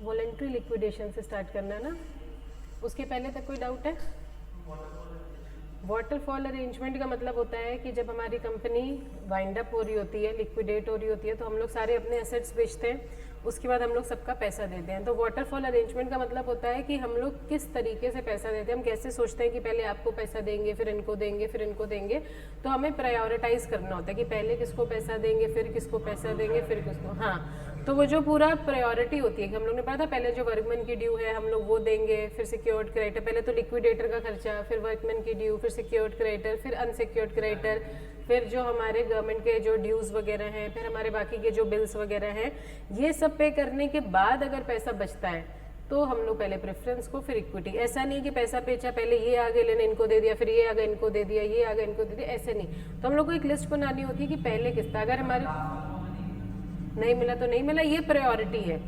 Voluntary liquidation से start करना है ना, उसके पहले तक कोई डाउट है? वाटरफॉल अरेंजमेंट का मतलब होता है कि जब हमारी कंपनी वाइंड अप हो रही होती है, लिक्विडेट हो रही होती है, तो हम लोग सारे अपने एसेट्स बेचते हैं, उसके बाद हम लोग सबका पैसा देते हैं। तो वाटरफॉल अरेंजमेंट का मतलब होता है कि हम लोग किस तरीके से पैसा देते हैं। हम कैसे सोचते हैं कि पहले आपको पैसा देंगे, फिर इनको देंगे, फिर इनको देंगे। तो हमें प्रायोरिटाइज करना होता है कि पहले किसको पैसा देंगे, फिर किसको पैसा देंगे, फिर किसको। हाँ, तो वो जो पूरा प्रायोरिटी होती है कि हम लोग ने पढ़ा था पहले जो वर्कमैन की ड्यू है हम लोग वो देंगे, फिर सिक्योर्ड क्रेडिटर, पहले तो लिक्विडेटर का खर्चा, फिर वर्कमैन की ड्यू, फिर सिक्योर्ड क्रेडिटर, फिर अनसिक्योर्ड क्रेडिटर, फिर जो हमारे गवर्नमेंट के जो ड्यूज़ वगैरह हैं, फिर हमारे बाकी के जो बिल्स वगैरह हैं, ये सब पे करने के बाद अगर पैसा बचता है तो हम लोग पहले प्रेफरेंस को, फिर इक्विटी। ऐसा नहीं कि पैसा बेचा, पहले ये आगे लेने इनको दे दिया, फिर ये आगे इनको दे दिया, ये आगे इनको दे दिया, ऐसे नहीं। तो हम लोग को एक लिस्ट बनानी होती है कि पहले किसका, अगर हमारे नहीं मिला तो नहीं मिला, ये प्रायोरिटी है,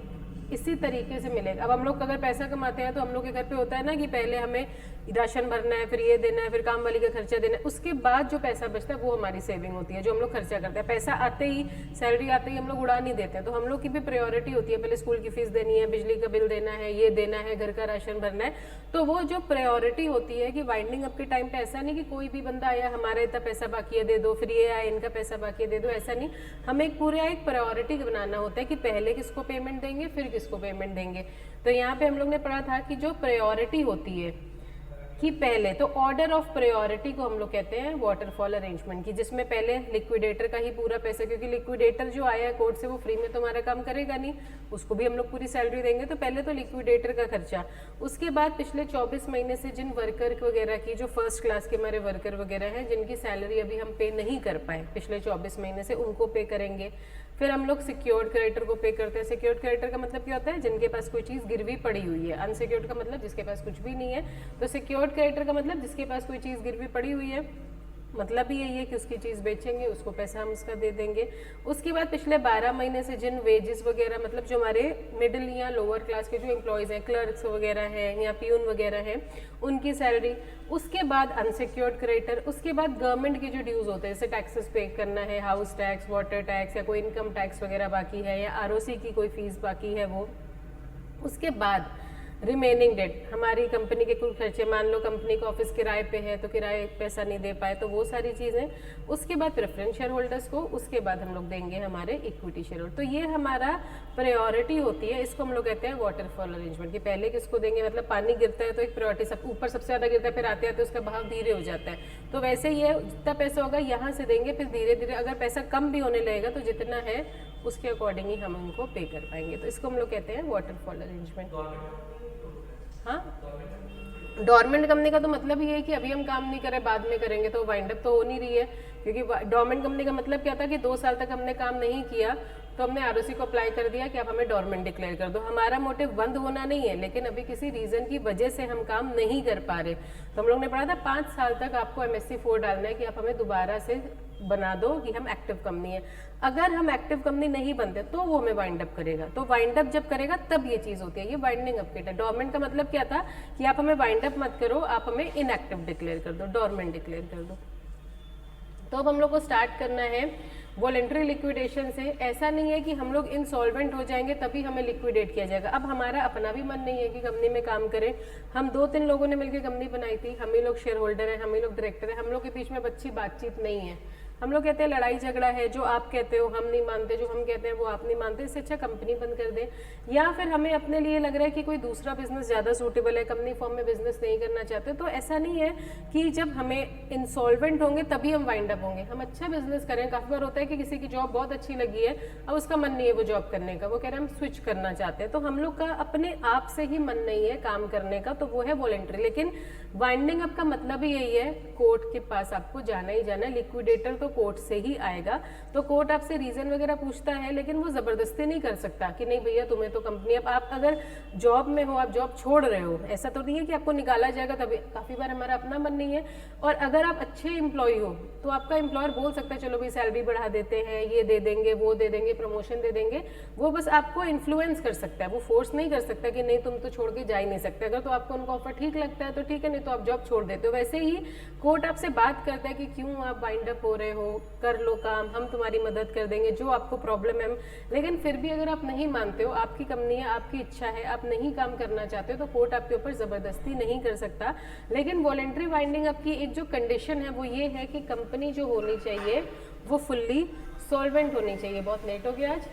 इसी तरीके से मिलेगा। अब हम लोग अगर पैसा कमाते हैं तो हम लोग के घर पे होता है ना कि पहले हमें राशन भरना है, फिर ये देना है, फिर काम वाली का खर्चा देना है, उसके बाद जो पैसा बचता है वो हमारी सेविंग होती है, जो हम लोग खर्चा करते हैं। पैसा आते ही, सैलरी आते ही हम लोग उड़ा नहीं देते हैं। तो हम लोग की भी प्रायोरिटी होती है, पहले स्कूल की फीस देनी है, बिजली का बिल देना है, ये देना है, घर का राशन भरना है। तो वो जो प्रायोरिटी होती है कि वाइंडिंग अप के टाइम पे ऐसा नहीं कि कोई भी बंदा आया हमारा इतना पैसा बाकी है दे दो, फिर ये आया इनका पैसा बाकी है दे दो, ऐसा नहीं। हमें एक पूरा एक प्रायोरिटी बनाना होता है कि पहले किसको पेमेंट देंगे, फिर किसको पेमेंट देंगे। तो यहाँ पे हम लोग ने पढ़ा था कि जो प्रायोरिटी होती है कि पहले तो ऑर्डर ऑफ प्रायोरिटी को हम लोग कहते हैं वाटरफॉल अरेंजमेंट की, जिसमें पहले लिक्विडेटर का ही पूरा पैसा, क्योंकि लिक्विडेटर जो आया है कोर्ट से वो फ्री में तो हमारा काम करेगा नहीं, उसको भी हम लोग पूरी सैलरी देंगे। तो पहले तो लिक्विडेटर का खर्चा, उसके बाद पिछले 24 महीने से जिन वर्कर वगैरह की, जो फर्स्ट क्लास के हमारे वर्कर वगैरह हैं जिनकी सैलरी अभी हम पे नहीं कर पाए पिछले 24 महीने से, उनको पे करेंगे। फिर हम लोग सिक्योर्ड क्रेडिटर को पे करते हैं। सिक्योर्ड क्रेडिटर का मतलब क्या होता है, जिनके पास कोई चीज़ गिरवी पड़ी हुई है। अनसिक्योर्ड का मतलब जिसके पास कुछ भी नहीं है। तो सिक्योर्ड क्रेडिटर का मतलब जिसके पास कोई चीज़ गिरवी पड़ी हुई है, मतलब ही यही है कि उसकी चीज़ बेचेंगे, उसको पैसा हम उसका दे देंगे। उसके बाद पिछले 12 महीने से जिन वेजेस वगैरह, मतलब जो हमारे मिडिल या लोअर क्लास के जो एम्प्लॉयज़ हैं, क्लर्क्स वगैरह हैं या पियून वगैरह हैं, उनकी सैलरी। उसके बाद अनसिक्योर्ड क्रेडिटर, उसके बाद गवर्नमेंट के जो ड्यूज़ होते हैं, जैसे टैक्सेस पे करना है, हाउस टैक्स, वाटर टैक्स, या कोई इनकम टैक्स वगैरह बाकी है, या आरओसी की कोई फीस बाकी है वो। उसके बाद रिमेनिंग डेट, हमारी कंपनी के कुल खर्चे, मान लो कंपनी का ऑफिस किराए पे है तो किराए पैसा नहीं दे पाए, तो वो सारी चीज़ें। उसके बाद प्रेफरेंस शेयर होल्डर्स को, उसके बाद हम लोग देंगे हमारे इक्विटी शेयर होल्डर। तो ये हमारा प्रायोरिटी होती है, इसको हम लोग कहते हैं वाटरफॉल अरेंजमेंट, कि पहले किसको देंगे, मतलब पानी गिरता है तो एक प्रायोरिटी सब ऊपर सबसे ज़्यादा गिरता है, फिर आते आते उसका बहाव धीरे हो जाता है। तो वैसे ही है, जितना पैसा होगा यहाँ से देंगे, फिर धीरे धीरे अगर पैसा कम भी होने लगेगा तो जितना है उसके अकॉर्डिंग ही हम उनको पे कर पाएंगे। तो इसको हम लोग कहते हैं वाटरफॉल अरेंजमेंट। हाँ, डोरमेंट कंपनी का तो मतलब ये है कि अभी हम काम नहीं करें, बाद में करेंगे, तो वाइंड अप तो हो नहीं रही है। क्योंकि डोरमेंट कंपनी का मतलब क्या था कि 2 साल तक हमने काम नहीं किया तो हमने आरओसी को अप्लाई कर दिया कि आप हमें डोरमेंट डिक्लेयर कर दो। हमारा मोटिव बंद होना नहीं है, लेकिन अभी किसी रीजन की वजह से हम काम नहीं कर पा रहे। तो हम लोग ने पढ़ा था 5 साल तक आपको MSC 4 डालना है कि आप हमें दोबारा से बना दो कि हम एक्टिव कंपनी है। अगर हम एक्टिव कंपनी नहीं बनते तो वो हमें वाइंड अप करेगा। तो वाइंड अप जब करेगा तब ये चीज़ होती है, ये वाइंडिंग अप किट है। डोरमेंट का मतलब क्या था कि आप हमें वाइंड अप मत करो, आप हमें इनएक्टिव डिक्लेयर कर दो, डोरमेंट डिक्लेयर कर दो। तो अब हम लोग को स्टार्ट करना है वॉलेंट्री लिक्विडेशन से। ऐसा नहीं है कि हम लोग इंसॉल्वेंट हो जाएंगे तभी हमें लिक्विडेट किया जाएगा। अब हमारा अपना भी मन नहीं है कि कंपनी में काम करें। हम 2-3 लोगों ने मिलकर कंपनी बनाई थी, हम ही लोग शेयर होल्डर हैं, हम ही लोग डायरेक्टर हैं, हम लोग के बीच में अच्छी बातचीत नहीं है। हम लोग कहते हैं लड़ाई झगड़ा है, जो आप कहते हो हम नहीं मानते, जो हम कहते हैं वो आप नहीं मानते, इससे अच्छा कंपनी बंद कर दें। या फिर हमें अपने लिए लग रहा है कि कोई दूसरा बिजनेस ज़्यादा सूटेबल है, कंपनी फॉर्म में बिजनेस नहीं करना चाहते। तो ऐसा नहीं है कि जब हमें इंसॉल्वेंट होंगे तभी हम वाइंड अप होंगे। हम अच्छा बिजनेस करें। काफ़ी बार होता है कि किसी की जॉब बहुत अच्छी लगी है, अब उसका मन नहीं है वो जॉब करने का, वो कह रहे हैं हम स्विच करना चाहते हैं। तो हम लोग का अपने आप से ही मन नहीं है काम करने का, तो वो है वॉलेंट्री। लेकिन वाइंडिंग अप का मतलब ही यही है, कोर्ट के पास आपको जाना ही जाना है। लिक्विडेटर तो कोर्ट से ही आएगा, तो कोर्ट आपसे रीजन वगैरह पूछता है, लेकिन वो जबरदस्ती नहीं कर सकता कि नहीं भैया तुम्हें तो कंपनी, अब आप अगर जॉब में हो, आप जॉब छोड़ रहे हो, ऐसा तो नहीं है कि आपको निकाला जाएगा तभी। काफी बार हमारा अपना मन नहीं है। और अगर आप अच्छे एम्प्लॉय हो तो आपका एम्प्लॉयर बोल सकता है चलो भाई सैलरी बढ़ा देते हैं, ये दे देंगे, वो दे देंगे, प्रमोशन दे देंगे। वो बस आपको इन्फ्लुएंस कर सकता है, वो फोर्स नहीं कर सकता कि नहीं तुम तो छोड़ के जा ही नहीं सकते। अगर तो आपको उनका ऑफर ठीक लगता है तो ठीक है, नहीं तो आप जॉब छोड़ देते हो। वैसे ही कोर्ट आपसे बात करता है कि क्यों आप वाइंड अप हो रहे हो, कर लो काम, हम तुम्हारी मदद कर देंगे, जो आपको प्रॉब्लम है। लेकिन फिर भी अगर आप नहीं मानते हो, आपकी कंपनी है, आपकी इच्छा है, आप नहीं काम करना चाहते हो, तो कोर्ट आपके ऊपर ज़बरदस्ती नहीं कर सकता। लेकिन वॉलेंट्री वाइंडिंग अप की एक जो कंडीशन है वो ये है कि कंपनी जो होनी चाहिए वो फुल्ली सॉल्वेंट होनी चाहिए। बहुत लेट हो गया आज।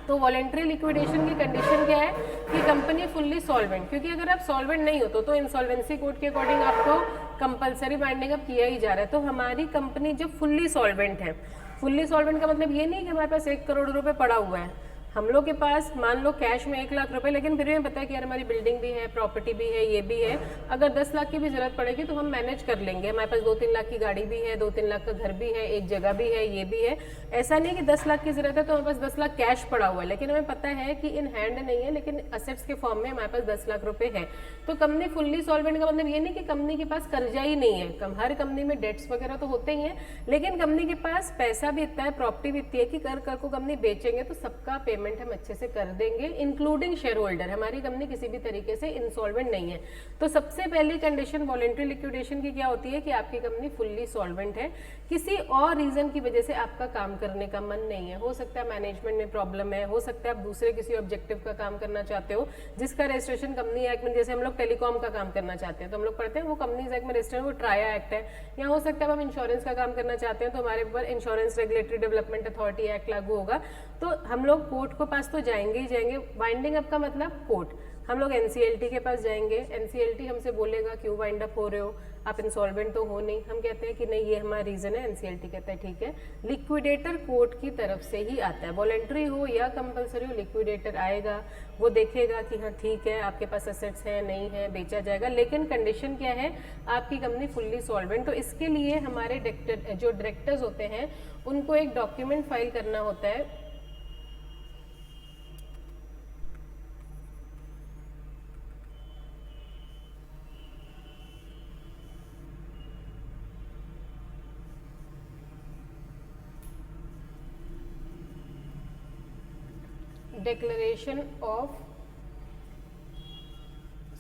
तो वॉलेंट्री लिक्विडेशन की कंडीशन क्या है कि कंपनी फुल्ली सॉल्वेंट, क्योंकि अगर आप सॉल्वेंट नहीं हो तो इंसॉल्वेंसी कोड के अकॉर्डिंग आपको कंपलसरी वाइंडिंग अप किया ही जा रहा है। तो हमारी कंपनी जब फुल्ली सॉल्वेंट है, फुल्ली सॉल्वेंट का मतलब ये नहीं कि हमारे पास 1 करोड़ रुपए पड़ा हुआ है, हम लोग के पास मान लो कैश में 1 लाख रुपए, लेकिन फिर भी हमें पता है कि यार हमारी बिल्डिंग भी है, प्रॉपर्टी भी है, ये भी है, अगर 10 लाख की भी जरूरत पड़ेगी तो हम मैनेज कर लेंगे। हमारे पास 2-3 लाख की गाड़ी भी है, 2-3 लाख का घर भी है, एक जगह भी है, ये भी है। ऐसा नहीं कि 10 लाख की जरूरत है तो हमारे पास 10 लाख कैश पड़ा हुआ है, लेकिन हमें पता है कि इन हैंड नहीं है, लेकिन असेट्स के फॉर्म में हमारे पास 10 लाख रुपए है। तो कंपनी फुल्ली सॉल्वेंट का मतलब ये नहीं कि कंपनी के पास कर्जा ही नहीं है, हर कंपनी में डेट्स वगैरह तो होते ही हैं, लेकिन कंपनी के पास पैसा भी इतना है, प्रॉपर्टी भी इतनी है कि कर को कंपनी बेचेंगे तो सबका पेमेंट हम अच्छे से कर देंगे, इंक्लूडिंग शेयर होल्डर। हमारी कंपनी किसी भी तरीके से इंसॉल्वेंट नहीं है। तो सबसे पहली कंडीशन वॉलेंट्री लिक्विडेशन की क्या होती है कि आपकी कंपनी फुल्ली सॉल्वेंट है, किसी और रीजन की वजह से आपका काम करने का मन नहीं है। हो सकता है मैनेजमेंट में प्रॉब्लम है, हो सकता है आप दूसरे किसी ऑब्जेक्टिव का काम करना चाहते हो जिसका रजिस्ट्रेशन कंपनी एक्ट में, जैसे हम लोग टेलीकॉम का काम करना चाहते हैं तो हम लोग पढ़ते हैं वो कंपनीज एक्ट में रजिस्टर्ड, वो ट्राया एक्ट है। या हो सकता है हम इंश्योरेंस का काम करना चाहते हैं तो हमारे ऊपर insurance regulatory development authority act लागू होगा, तो हम लोग कोर्ट को पास तो जाएंगे ही जाएंगे। वाइंडिंग अप का मतलब कोर्ट, हम लोग एनसीएलटी के पास जाएंगे, एनसीएलटी हमसे बोलेगा क्यों वाइंड अप हो रहे हो, आप इंसॉल्वेंट तो हो नहीं, हम कहते हैं कि नहीं ये हमारा रीजन है, एनसीएलटी कहता है ठीक है। लिक्विडेटर कोर्ट की तरफ से ही आता है, वॉलेंट्री हो या कंपलसरी हो, लिक्विडेटर आएगा, वो देखेगा कि हाँ ठीक है आपके पास एसेट्स हैं, नहीं है, बेचा जाएगा, लेकिन कंडीशन क्या है आपकी कंपनी फुल्ली सॉल्वेंट। तो इसके लिए हमारे जो डायरेक्टर्स होते हैं उनको एक डॉक्यूमेंट फाइल करना होता है, डिक्लेरेशन ऑफ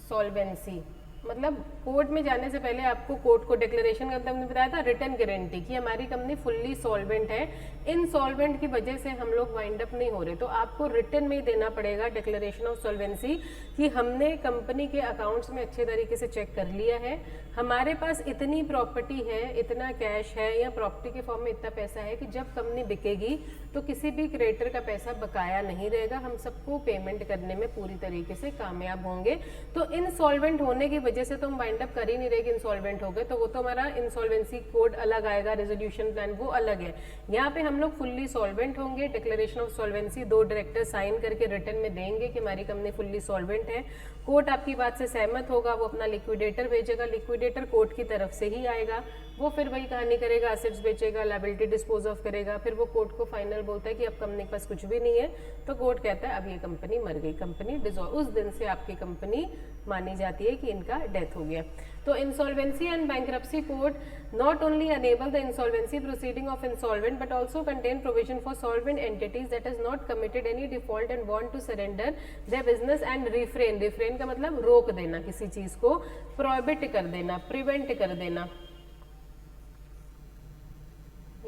सॉल्वेंसी। मतलब कोर्ट में जाने से पहले आपको कोर्ट को डिक्लेरेशन का मतलब बताया था रिटर्न गारंटी कि हमारी कंपनी फुल्ली सॉल्वेंट है, इनसॉल्वेंट की वजह से हम लोग वाइंड अप नहीं हो रहे, तो आपको रिटर्न में ही देना पड़ेगा डिक्लेरेशन ऑफ सॉल्वेंसी कि हमने कंपनी के अकाउंट्स में अच्छे तरीके से चेक कर लिया है, हमारे पास इतनी प्रॉपर्टी है, इतना कैश है या प्रॉपर्टी के फॉर्म में इतना पैसा है कि जब कंपनी बिकेगी तो किसी भी क्रेडिटर का पैसा बकाया नहीं रहेगा, हम सबको पेमेंट करने में पूरी तरीके से कामयाब होंगे। तो इनसॉल्वेंट होने की वजह से तो हम वाइंड अप कर ही नहीं रहे कि इंसॉल्वेंट हो गए, तो वो तो हमारा इंसॉल्वेंसी कोड अलग आएगा, रेजोल्यूशन प्लान वो अलग है। यहाँ पे हम लोग फुल्ली सॉल्वेंट होंगे, declaration of solvency 2 director sign करके रिटर्न में देंगे कि हमारी कंपनी फुल्ली सॉल्वेंट है। कोर्ट आपकी बात से सहमत होगा, वो अपना लिक्विडेटर भेजेगा, लिक्विडेटर कोर्ट की तरफ से ही आएगा, वो फिर वही कहानी करेगा, एसेट्स बेचेगा, लायबिलिटी डिस्पोज ऑफ करेगा, फिर वो कोर्ट को फाइनल बोलता है कि अब कंपनी के पास कुछ भी नहीं है, तो कोर्ट कहता है अब ये कंपनी मर गई, कंपनी डिसॉल्व। उस दिन से आपकी कंपनी मानी जाती है कि इनका डेथ हो गया। तो insolvency and bankruptcy code not only enable the insolvency proceeding of insolvent but also contain provision for solvent entities that has not committed any default and want to surrender their business and refrain का मतलब रोक देना, किसी चीज को prohibit कर देना, prevent कर देना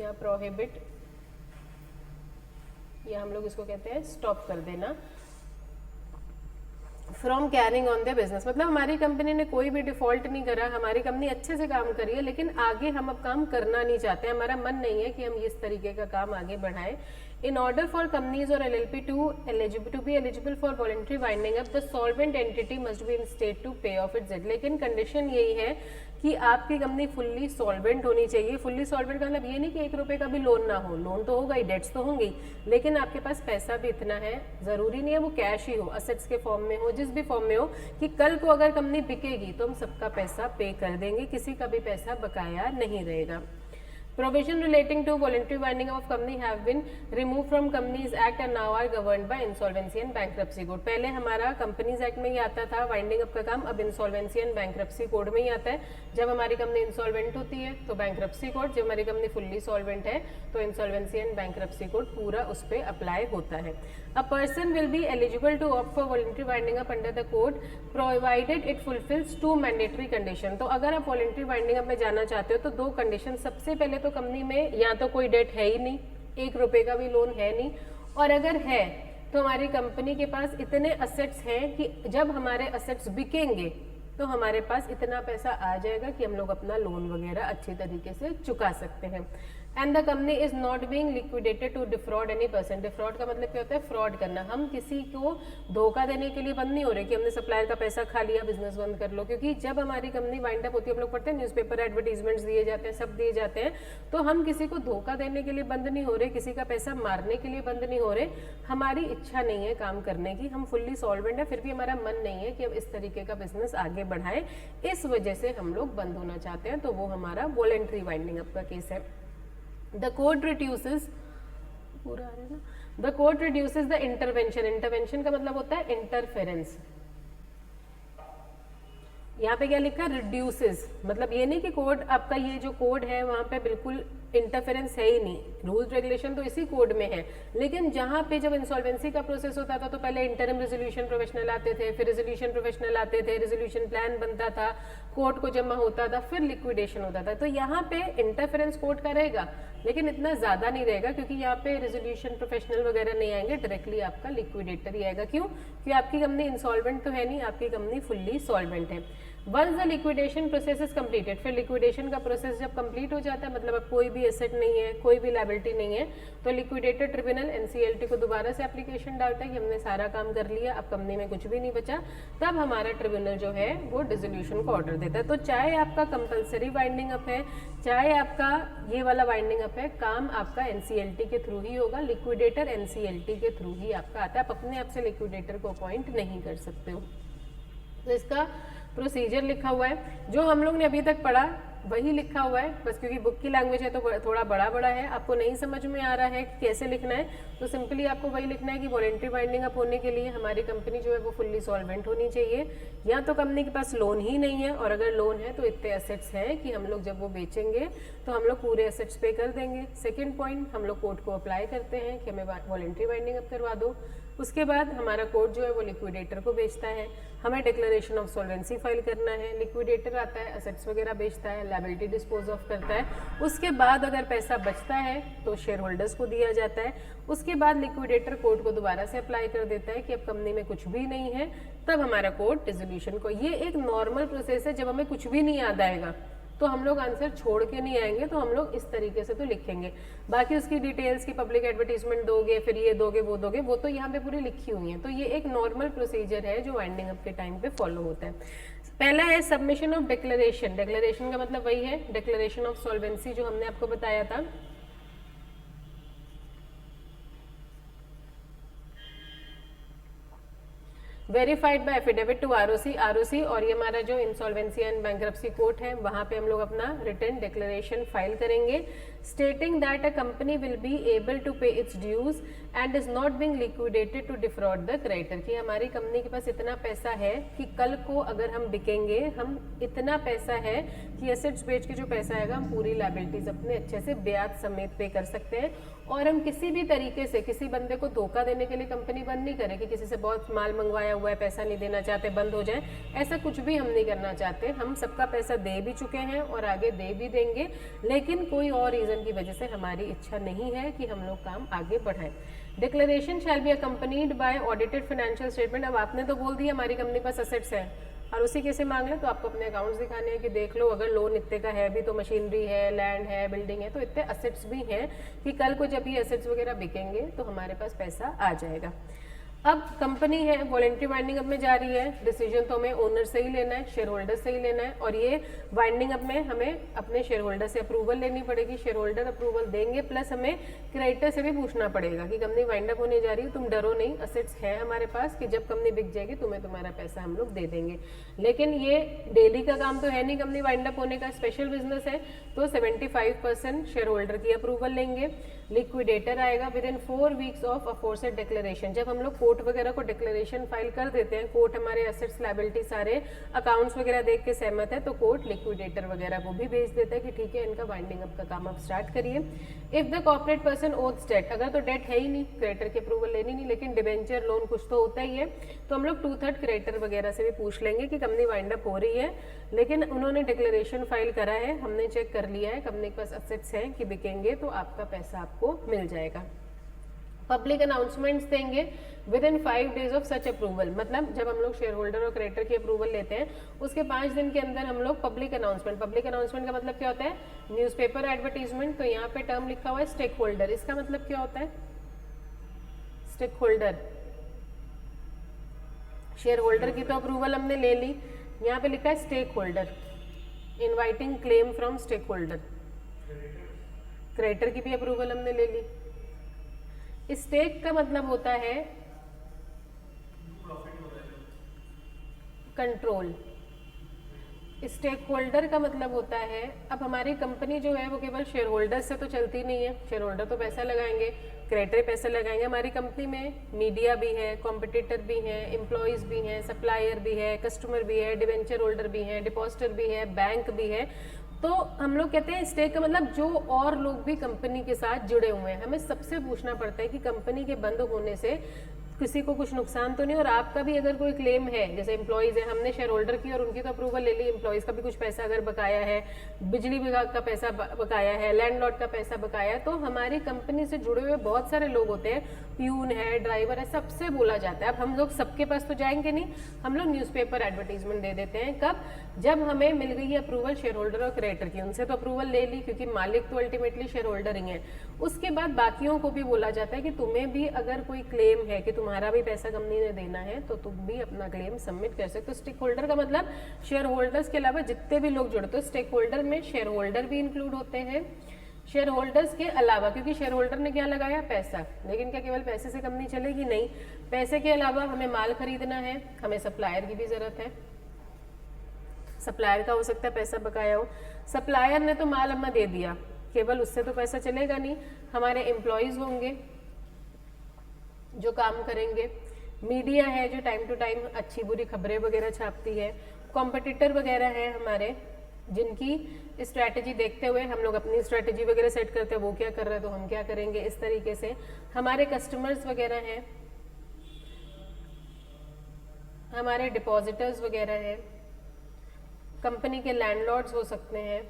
या prohibit, या हम लोग इसको कहते हैं stop कर देना, from carrying on the business. मतलब हमारी कंपनी ने कोई भी डिफॉल्ट नहीं करा, हमारी कंपनी अच्छे से काम करी है, लेकिन आगे हम अब काम करना नहीं चाहते, हमारा मन नहीं है कि हम इस तरीके का काम आगे बढ़ाएं। In order for companies or LLP to be eligible for voluntary winding up, the solvent entity must be in state to pay off its debt। लेकिन कंडीशन यही है कि आपकी कंपनी फुल्ली सॉल्वेंट होनी चाहिए। फुल्ली सॉल्वेंट का मतलब ये नहीं कि 1 रुपए का भी लोन ना हो, लोन तो होगा ही, डेट्स तो होंगी, लेकिन आपके पास पैसा भी इतना है, जरूरी नहीं है वो कैश ही हो, असेट्स के फॉर्म में हो, जिस भी फॉर्म में हो, कि कल को अगर कंपनी बिकेगी तो हम सबका पैसा पे कर देंगे, किसी का भी पैसा बकाया नहीं रहेगा। Provision relating to voluntary winding up of company have been removed from Companies Act and now are governed by Insolvency and Bankruptcy Code। पहले हमारा Companies Act में ही आता था वाइंडिंग अप का काम, अब Insolvency and Bankruptcy Code में ही आता है। जब हमारी कंपनी इंसॉल्वेंट होती है तो Bankruptcy Code, जब हमारी कंपनी फुल्ली सॉल्वेंट है तो Insolvency and Bankruptcy Code पूरा उस पर अप्लाई होता है। A person will be eligible to opt for voluntary winding up under the code provided it fulfils 2 mandatory condition. तो अगर आप वॉलंटरी वाइंडिंग अप में जाना चाहते हो तो 2 कंडीशन, सबसे पहले तो कंपनी में या तो कोई डेट है ही नहीं, 1 रुपए का भी लोन है नहीं, और अगर है तो हमारी कंपनी के पास इतने असेट्स हैं कि जब हमारे असेट्स बिकेंगे तो हमारे पास इतना पैसा आ जाएगा कि हम लोग अपना लोन वगैरह अच्छी तरीके से चुका सकते हैं। And the company is not being liquidated to defraud any person. Defraud का मतलब क्या होता है? फ्रॉड करना। हम किसी को धोखा देने के लिए बंद नहीं हो रहे कि हमने सप्लायर का पैसा खा लिया, बिजनेस बंद कर लो। क्योंकि जब हमारी कंपनी वाइंड अप होती है, हम लोग पढ़ते हैं न्यूज़पेपर एडवर्टीजमेंट्स दिए जाते हैं, सब दिए जाते हैं, तो हम किसी को धोखा देने के लिए बंद नहीं हो रहे, किसी का पैसा मारने के लिए बंद नहीं हो रहे। हमारी इच्छा नहीं है काम करने की, हम फुल्ली सॉल्वेंट है, फिर भी हमारा मन नहीं है कि अब इस तरीके का बिजनेस आगे बढ़ाएं, इस वजह से हम लोग बंद होना चाहते हैं। तो वो हमारा वॉलंटरी वाइंडिंग अप का केस है। The code reduces, पूरा आ रहा है ना? The code reduces the intervention. Intervention का मतलब होता है इंटरफेरेंस। यहाँ पे क्या लिखा? रिड्यूसेस। मतलब ये नहीं कि कोड, आपका ये जो कोड है वहाँ पे बिल्कुल इंटरफेरेंस है ही नहीं, रूल्स रेगुलेशन तो इसी कोड में है। लेकिन जहाँ पे जब इंसॉल्वेंसी का प्रोसेस होता था तो पहले इंटरिम रेजोल्यूशन प्रोफेशनल आते थे, फिर रेजोल्यूशन प्रोफेशनल आते थे, रेजोल्यूशन प्लान बनता था, कोर्ट को जमा होता था, फिर लिक्विडेशन होता था। तो यहाँ पे इंटरफेरेंस कोर्ट का रहेगा, लेकिन इतना ज़्यादा नहीं रहेगा, क्योंकि यहाँ पे रेजोल्यूशन प्रोफेशनल वगैरह नहीं आएंगे, डायरेक्टली आपका लिक्विडेटर ही आएगा। क्यों? क्योंकि आपकी कंपनी इंसॉल्वेंट तो है नहीं, आपकी कंपनी फुल्ली सॉल्वेंट है। Once the liquidation process is completed, फिर लिक्विडेशन का प्रोसेस जब कंप्लीट हो जाता है, मतलब अब कोई भी एसेट नहीं है, कोई भी लायबिलिटी नहीं है, तो लिक्विडेटर ट्रिब्यूनल एनसीएलटी को दोबारा से एप्लीकेशन डालता है कि हमने सारा काम कर लिया, अब कंपनी में कुछ भी नहीं बचा। तब हमारा ट्रिब्यूनल जो है वो डिसोल्यूशन को ऑर्डर देता है। तो चाहे आपका कंपलसरी वाइंडिंग अप है, चाहे आपका ये वाला वाइंडिंग अप है, काम आपका एनसीएलटी के थ्रू ही होगा। लिक्विडेटर एनसीएलटी के थ्रू ही आपका आता है, आप अपने आप से लिक्विडेटर को अपॉइंट नहीं कर सकते हो। तो इसका प्रोसीजर लिखा हुआ है, जो हम लोग ने अभी तक पढ़ा वही लिखा हुआ है, बस क्योंकि बुक की लैंग्वेज है तो थोड़ा बड़ा बड़ा है, आपको नहीं समझ में आ रहा है कि कैसे लिखना है, तो सिंपली आपको वही लिखना है कि वॉलंटरी वाइंडिंग अप होने के लिए हमारी कंपनी जो है वो फुल्ली सॉल्वेंट होनी चाहिए, या तो कंपनी के पास लोन ही नहीं है, और अगर लोन है तो इतने एसेट्स हैं कि हम लोग जब वो बेचेंगे तो हम लोग पूरे एसेट्स पे कर देंगे। सेकेंड पॉइंट, हम लोग कोर्ट को अप्लाई करते हैं कि हमें वॉलंटरी वाइंडिंग अप करवा दो। उसके बाद हमारा कोर्ट जो है वो लिक्विडेटर को बेचता है, हमें डिक्लेरेशन ऑफ सॉल्वेंसी फाइल करना है, लिक्विडेटर आता है, असेट्स वगैरह बेचता है, लायबिलिटी डिस्पोज ऑफ करता है। उसके बाद अगर पैसा बचता है तो शेयर होल्डर्स को दिया जाता है। उसके बाद लिक्विडेटर कोर्ट को दोबारा से अप्लाई कर देता है कि अब कंपनी में कुछ भी नहीं है, तब हमारा कोर्ट डिसोल्यूशन को। ये एक नॉर्मल प्रोसेस है, जब हमें कुछ भी नहीं याद आएगा तो हम लोग आंसर छोड़ के नहीं आएंगे, तो हम लोग इस तरीके से तो लिखेंगे। बाकी उसकी डिटेल्स की पब्लिक एडवर्टीजमेंट दोगे, फिर ये दोगे, वो तो यहाँ पे पूरी लिखी हुई है। तो ये एक नॉर्मल प्रोसीजर है जो वाइंडिंग अप के टाइम पे फॉलो होता है। पहला है सबमिशन ऑफ डिक्लेरेशन। डिक्लेरेशन का मतलब वही है डिक्लेरेशन ऑफ सॉल्वेंसी जो हमने आपको बताया था। Verified by affidavit to ROC. ROC और ये हमारा जो इंसॉल्वेंसी एंड बैंक्रप्सी कोर्ट है, वहां पे हम लोग अपना रिटन डिक्लेरेशन फाइल करेंगे, stating that a company will be able to pay its dues and is not being liquidated to defraud the creditor. कि हमारी कंपनी के पास इतना पैसा है कि कल को अगर हम बिकेंगे, हम इतना पैसा है कि एसेट्स बेच के जो पैसा आएगा हम पूरी लायबिलिटीज अपने अच्छे से ब्याज समेत पे कर सकते हैं। और हम किसी भी तरीके से किसी बंदे को धोखा देने के लिए कंपनी बंद नहीं करें कि किसी से बहुत माल मंगवाया हुआ है, पैसा नहीं देना चाहते, बंद हो जाए, ऐसा कुछ भी हम नहीं करना चाहते। हम सबका पैसा दे भी चुके हैं और आगे दे भी देंगे, लेकिन कोई और रीजन की वजह से हमारी इच्छा नहीं है कि हम लोग काम आगे बढ़ाएं। Declaration shall be accompanied by audited financial statement. अब आपने तो बोल दिया हमारी कंपनी पास असेट्स है और उसी कैसे मांग लें, तो आपको अपने अकाउंट्स दिखाने हैं कि देख लो अगर लोन इतने का है भी तो मशीनरी है, लैंड है, बिल्डिंग है, तो इतने असेट्स भी हैं कि कल को जब ये असेट्स वगैरह बिकेंगे तो हमारे पास पैसा आ जाएगा। अब कंपनी है वॉलंटरी वाइंडिंग अप में जा रही है, डिसीजन तो हमें ओनर से ही लेना है, शेयर होल्डर से ही लेना है, और ये वाइंडिंग अप में हमें अपने शेयर होल्डर से अप्रूवल लेनी पड़ेगी। शेयर होल्डर अप्रूवल देंगे, प्लस हमें क्रेडिटर से भी पूछना पड़ेगा कि कंपनी वाइंड अप होने जा रही है, तुम डरो नहीं, असेट्स है हमारे पास कि जब कंपनी बिक जाएगी तुम्हें तुम्हारा पैसा हम लोग दे देंगे। लेकिन ये डेली का काम तो है नहीं, कंपनी वाइंड अप होने का स्पेशल बिजनेस है, तो 75% शेयर होल्डर की अप्रूवल लेंगे। लिक्विडेटर आएगा with in 4 weeks of aforesaid declaration. जब हम लोग कोर्ट वगैरह को डिक्लेरेशन फाइल कर देते हैं, कोर्ट हमारे एसेट्स लायबिलिटी सारे अकाउंट्स वगैरह देख के सहमत है, तो कोर्ट लिक्विडेटर वगैरह को भी भेज देता है कि ठीक है इनका वाइंडिंग अप का काम आप स्टार्ट करिए। If the corporate person owes debt, अगर तो डेट है ही नहीं, क्रेडिटर की अप्रूवल लेनी नहीं, लेकिन डिबेंचर लोन कुछ तो होता ही है, तो हम लोग 2/3 क्रेडिटर वगैरह से भी पूछ लेंगे कि कंपनी वाइंड अप हो रही है, लेकिन उन्होंने डिक्लेरेशन फाइल करा है, हमने चेक कर लिया है, कंपनी के पास असेट्स हैं कि बिकेंगे, तो आपका पैसा आपको मिल जाएगा। पब्लिक अनाउंसमेंट्स देंगे with in 5 days of such approval, मतलब जब हम लोग शेयर होल्डर और क्रेडिटर की अप्रूवल लेते हैं उसके 5 दिन के अंदर हम लोग पब्लिक अनाउंसमेंट का मतलब क्या होता है, न्यूज़पेपर एडवर्टीजमेंट। तो यहाँ पे टर्म लिखा हुआ है स्टेक होल्डर, इसका मतलब क्या होता है, स्टेक होल्डर, शेयर होल्डर की तो अप्रूवल हमने ले ली, यहाँ पे लिखा है stakeholder, inviting claim from stakeholder. Creditor की भी अप्रूवल हमने ले ली। स्टेक का मतलब होता है कंट्रोल, स्टेक होल्डर का मतलब होता है, अब हमारी कंपनी जो है वो केवल शेयर होल्डर से तो चलती नहीं है, शेयर होल्डर तो पैसा लगाएंगे, क्रेडिटर पैसा लगाएंगे, हमारी कंपनी में मीडिया भी है, कॉम्पिटिटर भी हैं, एम्प्लॉयज़ भी हैं, सप्लायर भी है, कस्टमर भी है, डिवेंचर होल्डर भी है, डिपॉजिटर भी है, बैंक भी है। तो हम लोग कहते हैं स्टेक का मतलब जो और लोग भी कंपनी के साथ जुड़े हुए हैं। हमें सबसे पूछना पड़ता है कि कंपनी के बंद होने से किसी को कुछ नुकसान तो नहीं, और आपका भी अगर कोई क्लेम है, जैसे एम्प्लॉयज़ है, हमने शेयर होल्डर की और उनकी तो अप्रूवल ले ली, एम्प्लॉयज़ का भी कुछ पैसा अगर बकाया है, बिजली विभाग का पैसा बकाया है, लैंडलॉर्ड का पैसा बकाया है, तो हमारी कंपनी से जुड़े हुए बहुत सारे लोग होते हैं, प्यून है, ड्राइवर है, सबसे बोला जाता है। अब हम लोग सबके पास तो जाएंगे नहीं, हम लोग न्यूज़पेपर एडवर्टीजमेंट दे देते हैं। कब, जब हमें मिल गई है अप्रूवल शेयर होल्डर और क्रेडिटर की, उनसे तो अप्रूवल ले ली क्योंकि मालिक तो अल्टीमेटली शेयर होल्डर ही है। उसके बाद बाकियों को भी बोला जाता है कि तुम्हें भी अगर कोई क्लेम है कि तुम्हारा भी पैसा कंपनी ने देना है तो तुम भी अपना क्लेम सबमिट कर सकते हो। स्टेक होल्डर का मतलब शेयर होल्डर्स के अलावा जितने भी लोग जुड़ते हो, स्टेक होल्डर में शेयर होल्डर भी इंक्लूड होते हैं। शेयर होल्डर्स के अलावा, क्योंकि शेयर होल्डर ने क्या लगाया, पैसा, लेकिन क्या केवल पैसे से कंपनी चलेगी, नहीं, पैसे के अलावा हमें माल खरीदना है, हमें सप्लायर की भी जरूरत है। सप्लायर का हो सकता है पैसा बकाया हो, सप्लायर ने तो माल हमें दे दिया, केवल उससे तो पैसा चलेगा नहीं, हमारे एम्प्लॉयज़ होंगे जो काम करेंगे, मीडिया है जो टाइम टू टाइम अच्छी बुरी खबरें वगैरह छापती है, कॉम्पिटिटर वगैरह है हमारे जिनकी स्ट्रैटेजी देखते हुए हम लोग अपनी स्ट्रैटेजी वगैरह सेट करते हैं, वो क्या कर रहे हैं तो हम क्या करेंगे, इस तरीके से। हमारे कस्टमर्स वगैरह हैं, हमारे डिपॉजिटर्स वगैरह हैं, कंपनी के लैंडलॉर्ड्स हो सकते हैं,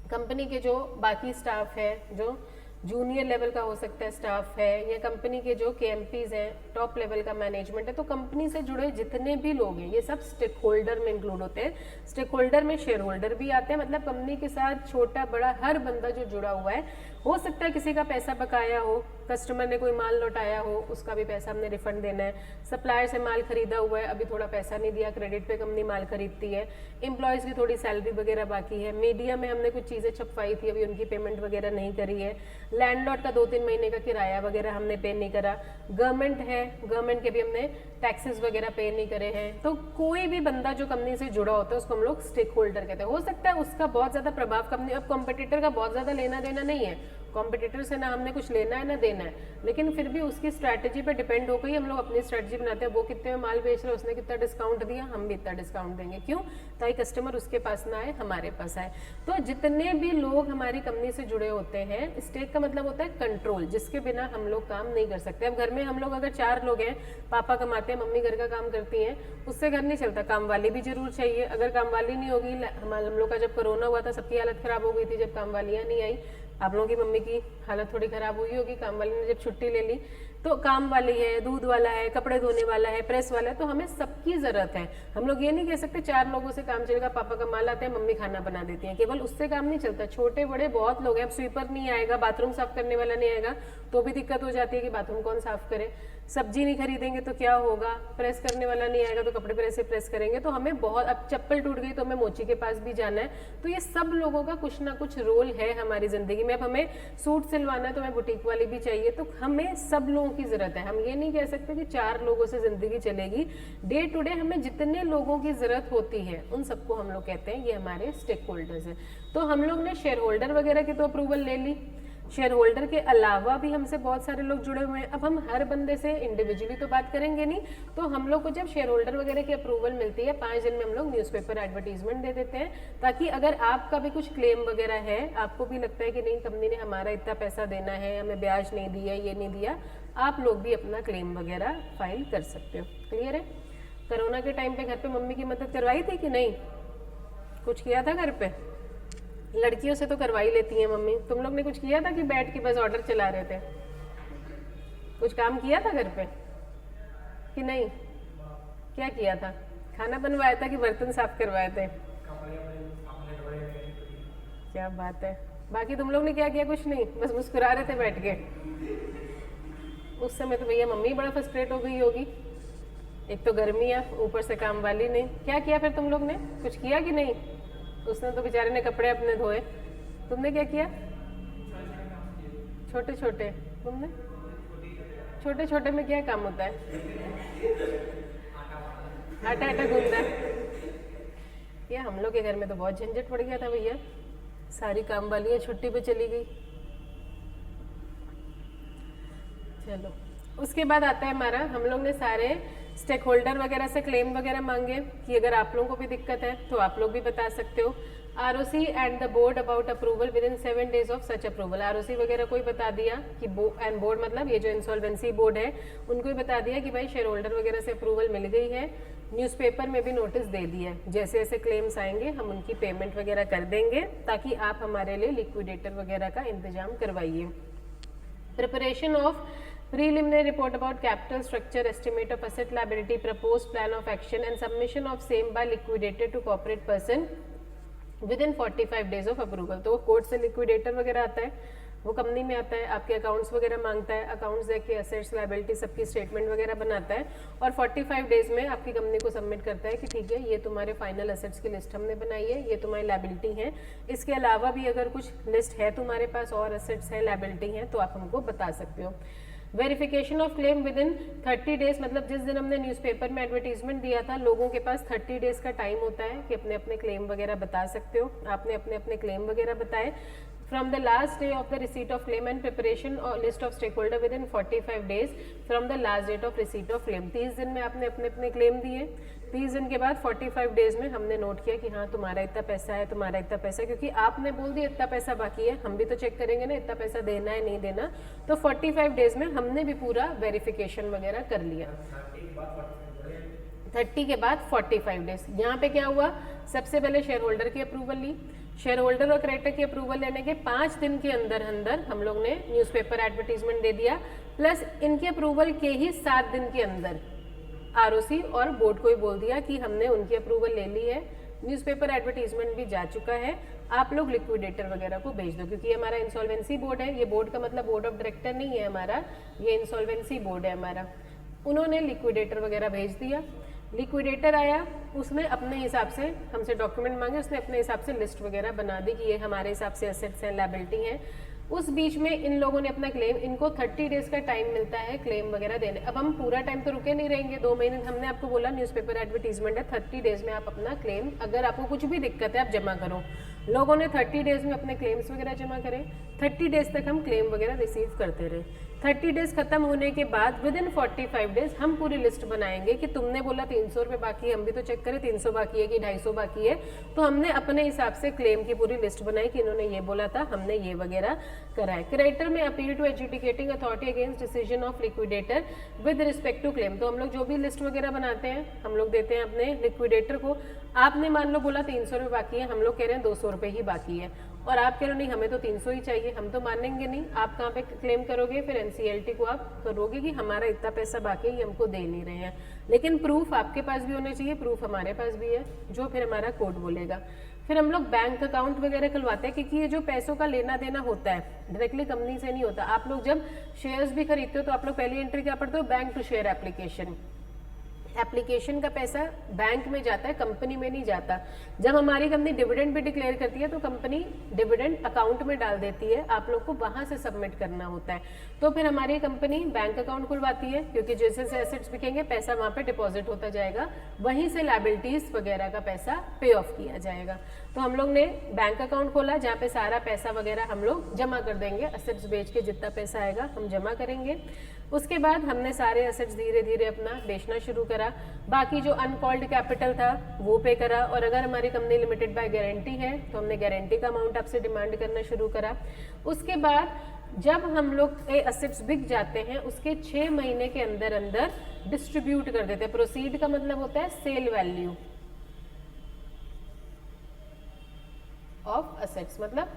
कंपनी के जो बाकी स्टाफ है, जो जूनियर लेवल का हो सकता है स्टाफ है, या कंपनी के जो KMPs हैं, टॉप लेवल का मैनेजमेंट है। तो कंपनी से जुड़े जितने भी लोग हैं ये सब स्टेक होल्डर में इंक्लूड होते हैं। स्टेक होल्डर में शेयर होल्डर भी आते हैं, मतलब कंपनी के साथ छोटा बड़ा हर बंदा जो जुड़ा हुआ है। हो सकता है किसी का पैसा बकाया हो, कस्टमर ने कोई माल लौटाया हो, उसका भी पैसा हमने रिफंड देना है, सप्लायर से माल खरीदा हुआ है, अभी थोड़ा पैसा नहीं दिया, क्रेडिट पे कंपनी माल खरीदती है, एम्प्लॉयज़ की थोड़ी सैलरी वगैरह बाकी है, मीडिया में हमने कुछ चीज़ें छपवाई थी, अभी उनकी पेमेंट वगैरह नहीं करी है, लैंडलॉर्ड का 2-3 महीने का किराया वगैरह हमने पे नहीं करा, गवर्नमेंट है, गवर्नमेंट के भी हमने टैक्सेस वगैरह पे नहीं करे हैं। तो कोई भी बंदा जो कंपनी से जुड़ा होता है उसको हम लोग स्टेक होल्डर कहते हैं। हो सकता है उसका बहुत ज़्यादा प्रभाव कंपनी, अब कॉम्पिटिटर का बहुत ज़्यादा लेना देना नहीं है, कॉम्पिटिटर से ना हमने कुछ लेना है ना देना है, लेकिन फिर भी उसकी स्ट्रैटेजी पे डिपेंड होकर ही हम लोग अपनी स्ट्रैटेजी बनाते हैं। वो कितने में माल बेच रहे हैं, उसने कितना डिस्काउंट दिया, हम भी इतना डिस्काउंट देंगे, क्यों, ताकि कस्टमर उसके पास ना आए, हमारे पास आए। तो जितने भी लोग हमारी कंपनी से जुड़े होते हैं, स्टेक का मतलब होता है कंट्रोल, जिसके बिना हम लोग काम नहीं कर सकते। अब घर में हम लोग अगर 4 लोग हैं, पापा कमाते हैं, मम्मी घर का काम करती हैं, उससे घर नहीं चलता, काम वाली भी जरूर चाहिए। अगर काम वाली नहीं होगी, हम लोग का जब कोरोना हुआ था सबकी हालत खराब हो गई थी जब काम वालियाँ नहीं आई, आप लोगों की मम्मी की हालत थोड़ी खराब हुई होगी, काम वाली ने जब छुट्टी ले ली। तो काम वाली है, दूध वाला है, कपड़े धोने वाला है, प्रेस वाला है, तो हमें सबकी ज़रूरत है। हम लोग ये नहीं कह सकते 4 लोगों से काम चलेगा, पापा कमा लाते हैं, मम्मी खाना बना देती हैं, केवल उससे काम नहीं चलता। छोटे बड़े बहुत लोग हैं, अब स्वीपर नहीं आएगा, बाथरूम साफ करने वाला नहीं आएगा तो भी दिक्कत हो जाती है कि बाथरूम कौन साफ करे, सब्जी नहीं खरीदेंगे तो क्या होगा, प्रेस करने वाला नहीं आएगा तो कपड़े प्रेस से प्रेस करेंगे। तो हमें बहुत, अब चप्पल टूट गई तो हमें मोची के पास भी जाना है। तो ये सब लोगों का कुछ ना कुछ रोल है हमारी ज़िंदगी में। अब हमें सूट सिलवाना है तो हमें बुटीक वाली भी चाहिए, तो हमें सब लोगों की ज़रूरत है। हम ये नहीं कह सकते कि 4 लोगों से ज़िंदगी चलेगी। डे टू डे हमें जितने लोगों की ज़रूरत होती है उन सबको हम लोग कहते हैं ये हमारे स्टेक होल्डर्स हैं। तो हम लोग ने शेयर होल्डर वगैरह की तो अप्रूवल ले ली, शेयर होल्डर के अलावा भी हमसे बहुत सारे लोग जुड़े हुए हैं। अब हम हर बंदे से इंडिविजुअली तो बात करेंगे नहीं, तो हम लोग को जब शेयर होल्डर वगैरह की अप्रूवल मिलती है 5 दिन में हम लोग न्यूज़पेपर एडवर्टीजमेंट दे देते हैं, ताकि अगर आपका भी कुछ क्लेम वगैरह है, आपको भी लगता है कि नहीं कंपनी ने हमारा इतना पैसा देना है, हमें ब्याज नहीं दिया, ये नहीं दिया, आप लोग भी अपना क्लेम वगैरह फाइल कर सकते हो। क्लियर है? कोरोना के टाइम पे घर पे मम्मी की मदद करवाई थी कि नहीं? कुछ किया था घर पे? लड़कियों से तो करवाई लेती हैं मम्मी, तुम लोग ने कुछ किया था कि बैठ के बस ऑर्डर चला रहे थे? कुछ काम किया था घर पे कि नहीं? क्या किया था? खाना बनवाया था कि बर्तन साफ करवाए थे? क्या बात है। बाकी तुम लोग ने क्या किया? कुछ नहीं, बस मुस्कुरा रहे थे बैठ के। उस समय तो भैया मम्मी बड़ा फ्रस्ट्रेट हो गई होगी, एक तो गर्मी है ऊपर से काम वाली नहीं। क्या किया फिर तुम लोग ने? कुछ किया कि नहीं? उसने तो बेचारे ने कपड़े अपने धोए, तुमने क्या किया? छोटे छोटे? तुमने छोटे छोटे में क्या काम होता है? आटा आटा गूंदना है। ये हम लोग के घर में तो बहुत झंझट पड़ गया था भैया, सारी काम वाली छुट्टी पे चली गई। चलो उसके बाद आता है हमारा, हम लोग ने सारे स्टेक होल्डर वगैरह से क्लेम वगैरह मांगे कि अगर आप लोगों को भी दिक्कत है तो आप लोग भी बता सकते हो। ROC and the board about approval with in 7 days of such approval. ROC वगैरह को ही बता दिया कि एंड बोर्ड मतलब ये जो इंसॉल्वेंसी बोर्ड है उनको ही बता दिया कि भाई शेयर होल्डर वगैरह से अप्रूवल मिल गई है। न्यूज़पेपर में भी नोटिस दे दिया है, जैसे जैसे क्लेम्स आएंगे हम उनकी पेमेंट वगैरह कर देंगे, ताकि आप हमारे लिए लिक्विडेटर वगैरह का इंतजाम करवाइए। Preparation of preliminary report about capital structure, estimate of asset liability, proposed plan of action and submission of same by liquidator to corporate person within 45 days of approval। तो वो कोर्ट से लिक्विडेटर वगैरह आता है, वो कंपनी में आता है, आपके अकाउंट्स वगैरह मांगता है, अकाउंट्स देख के एसेट्स लायबिलिटी सबकी स्टेटमेंट वगैरह बनाता है और 45 डेज में आपकी कंपनी को सबमिट करता है कि ठीक है ये तुम्हारे फाइनल एसेट्स की लिस्ट हमने बनाई है, ये तुम्हारी लायबिलिटी है, इसके अलावा भी अगर कुछ लिस्ट है तुम्हारे पास और एसेट्स है लायबिलिटी है तो आप हमको बता सकते हो। Verification of claim with in 30 days, मतलब जिस दिन हमने न्यूज़पेपर में एडवर्टीजमेंट दिया था लोगों के पास 30 डेज का टाइम होता है कि अपने अपने क्लेम वगैरह बता सकते हो। आपने अपने अपने क्लेम वगैरह बताए। From the last day of the receipt of claim and preparation और list of stakeholder within 45 days from the last date of receipt of claim. 30 दिन में आपने अपने अपने क्लेम दिए, 30 दिन के बाद 45 डेज में हमने नोट किया कि हाँ तुम्हारा इतना पैसा है, तुम्हारा इतना पैसा, क्योंकि आपने बोल दिया इतना पैसा बाकी है, हम भी तो चेक करेंगे ना इतना पैसा देना है नहीं देना। तो 45 डेज में हमने भी पूरा वेरिफिकेशन वगैरह कर लिया। 30 के बाद 45 डेज। यहाँ पे क्या हुआ, सबसे पहले शेयर होल्डर की अप्रूवल ली, शेयर होल्डर और क्रेडिटर की अप्रूवल लेने के 5 दिन के अंदर अंदर हम लोग ने न्यूज़पेपर एडवर्टीजमेंट दे दिया, प्लस इनकी अप्रूवल के ही 7 दिन के अंदर ROC और बोर्ड को ही बोल दिया कि हमने उनकी अप्रूवल ले ली है, न्यूज़पेपर एडवर्टीजमेंट भी जा चुका है, आप लोग लिक्विडेटर वगैरह को भेज दो। क्योंकि हमारा इंसॉल्वेंसी बोर्ड है, ये बोर्ड का मतलब बोर्ड ऑफ डायरेक्टर नहीं है हमारा, ये इंसॉल्वेंसी बोर्ड है हमारा। उन्होंने लिक्विडेटर वगैरह भेज दिया, लिक्विडेटर आया, उसने अपने हिसाब से हमसे डॉक्यूमेंट मांगे, उसने अपने हिसाब से लिस्ट वगैरह बना दी कि ये हमारे हिसाब से एसेट्स हैं लायबिलिटी हैं। उस बीच में इन लोगों ने अपना क्लेम, इनको 30 डेज का टाइम मिलता है क्लेम वगैरह देने। अब हम पूरा टाइम तो रुके नहीं रहेंगे, 2 महीने हमने आपको बोला न्यूज़पेपर एडवर्टीजमेंट है, 30 डेज में आप अपना क्लेम, अगर आपको कुछ भी दिक्कत है आप जमा करो। लोगों ने 30 डेज में अपने क्लेम्स वगैरह जमा करें, 30 डेज तक हम क्लेम वगैरह रिसीव करते रहे। 30 डेज खत्म होने के बाद विद इन 45 डेज हम पूरी लिस्ट बनाएंगे कि तुमने बोला 300 रुपये बाकी है, हम भी तो चेक करें 300 बाकी है कि 250 बाकी है, तो हमने अपने हिसाब से क्लेम की पूरी लिस्ट बनाई कि इन्होंने ये बोला था, हमने ये वगैरह करा है। क्रेडिटर में appeal to adjudicating authority against decision of liquidator with respect to claim. तो हम लोग जो भी लिस्ट वगैरह बनाते हैं हम लोग देते हैं अपने लिक्विडेटर को। आपने मान लो बोला 300 रुपये बाकी है, हम लोग कह रहे हैं 200 रुपये ही बाकी है, और आप कह रहे हो नहीं हमें तो 300 ही चाहिए, हम तो मानेंगे नहीं। आप कहाँ पे क्लेम करोगे, फिर NCLT को आप करोगे कि हमारा इतना पैसा बाकी है, ये हमको दे नहीं रहे हैं, लेकिन प्रूफ आपके पास भी होना चाहिए, प्रूफ हमारे पास भी है, जो फिर हमारा कोर्ट बोलेगा। फिर हम लोग बैंक अकाउंट वगैरह खुलवाते हैं, क्योंकि ये जो पैसों का लेना देना होता है डायरेक्टली कंपनी से नहीं होता। आप लोग जब शेयर्स भी खरीदते हो तो आप लोग पहली एंट्री क्या पढ़ते हो, bank to share application. Application का पैसा बैंक में जाता है, कंपनी में नहीं जाता। जब हमारी कंपनी डिविडेंड भी डिक्लेयर करती है तो कंपनी डिविडेंड अकाउंट में डाल देती है, आप लोग को वहां से सबमिट करना होता है। तो फिर हमारी कंपनी बैंक अकाउंट खुलवाती है, क्योंकि जैसे जैसे एसेट्स बिकेंगे पैसा वहां पे डिपॉजिट होता जाएगा, वहीं से लायबिलिटीज वगैरह का पैसा पे ऑफ किया जाएगा। तो हम लोग ने बैंक अकाउंट खोला जहाँ पे सारा पैसा वगैरह हम लोग जमा कर देंगे, एसेट्स बेच के जितना पैसा आएगा हम जमा करेंगे। उसके बाद हमने सारे एसेट्स धीरे धीरे अपना बेचना शुरू करा, बाकी जो अनकॉल्ड कैपिटल था वो पे करा, और अगर हमारी कंपनी लिमिटेड बाय गारंटी है तो हमने गारंटी का अमाउंट आपसे डिमांड करना शुरू करा। उसके बाद जब हम लोग एसेट्स बिक जाते हैं उसके 6 महीने के अंदर अंदर डिस्ट्रीब्यूट कर देते हैं। प्रोसीड का मतलब होता है सेल वैल्यू ऑफ एसेट्स, मतलब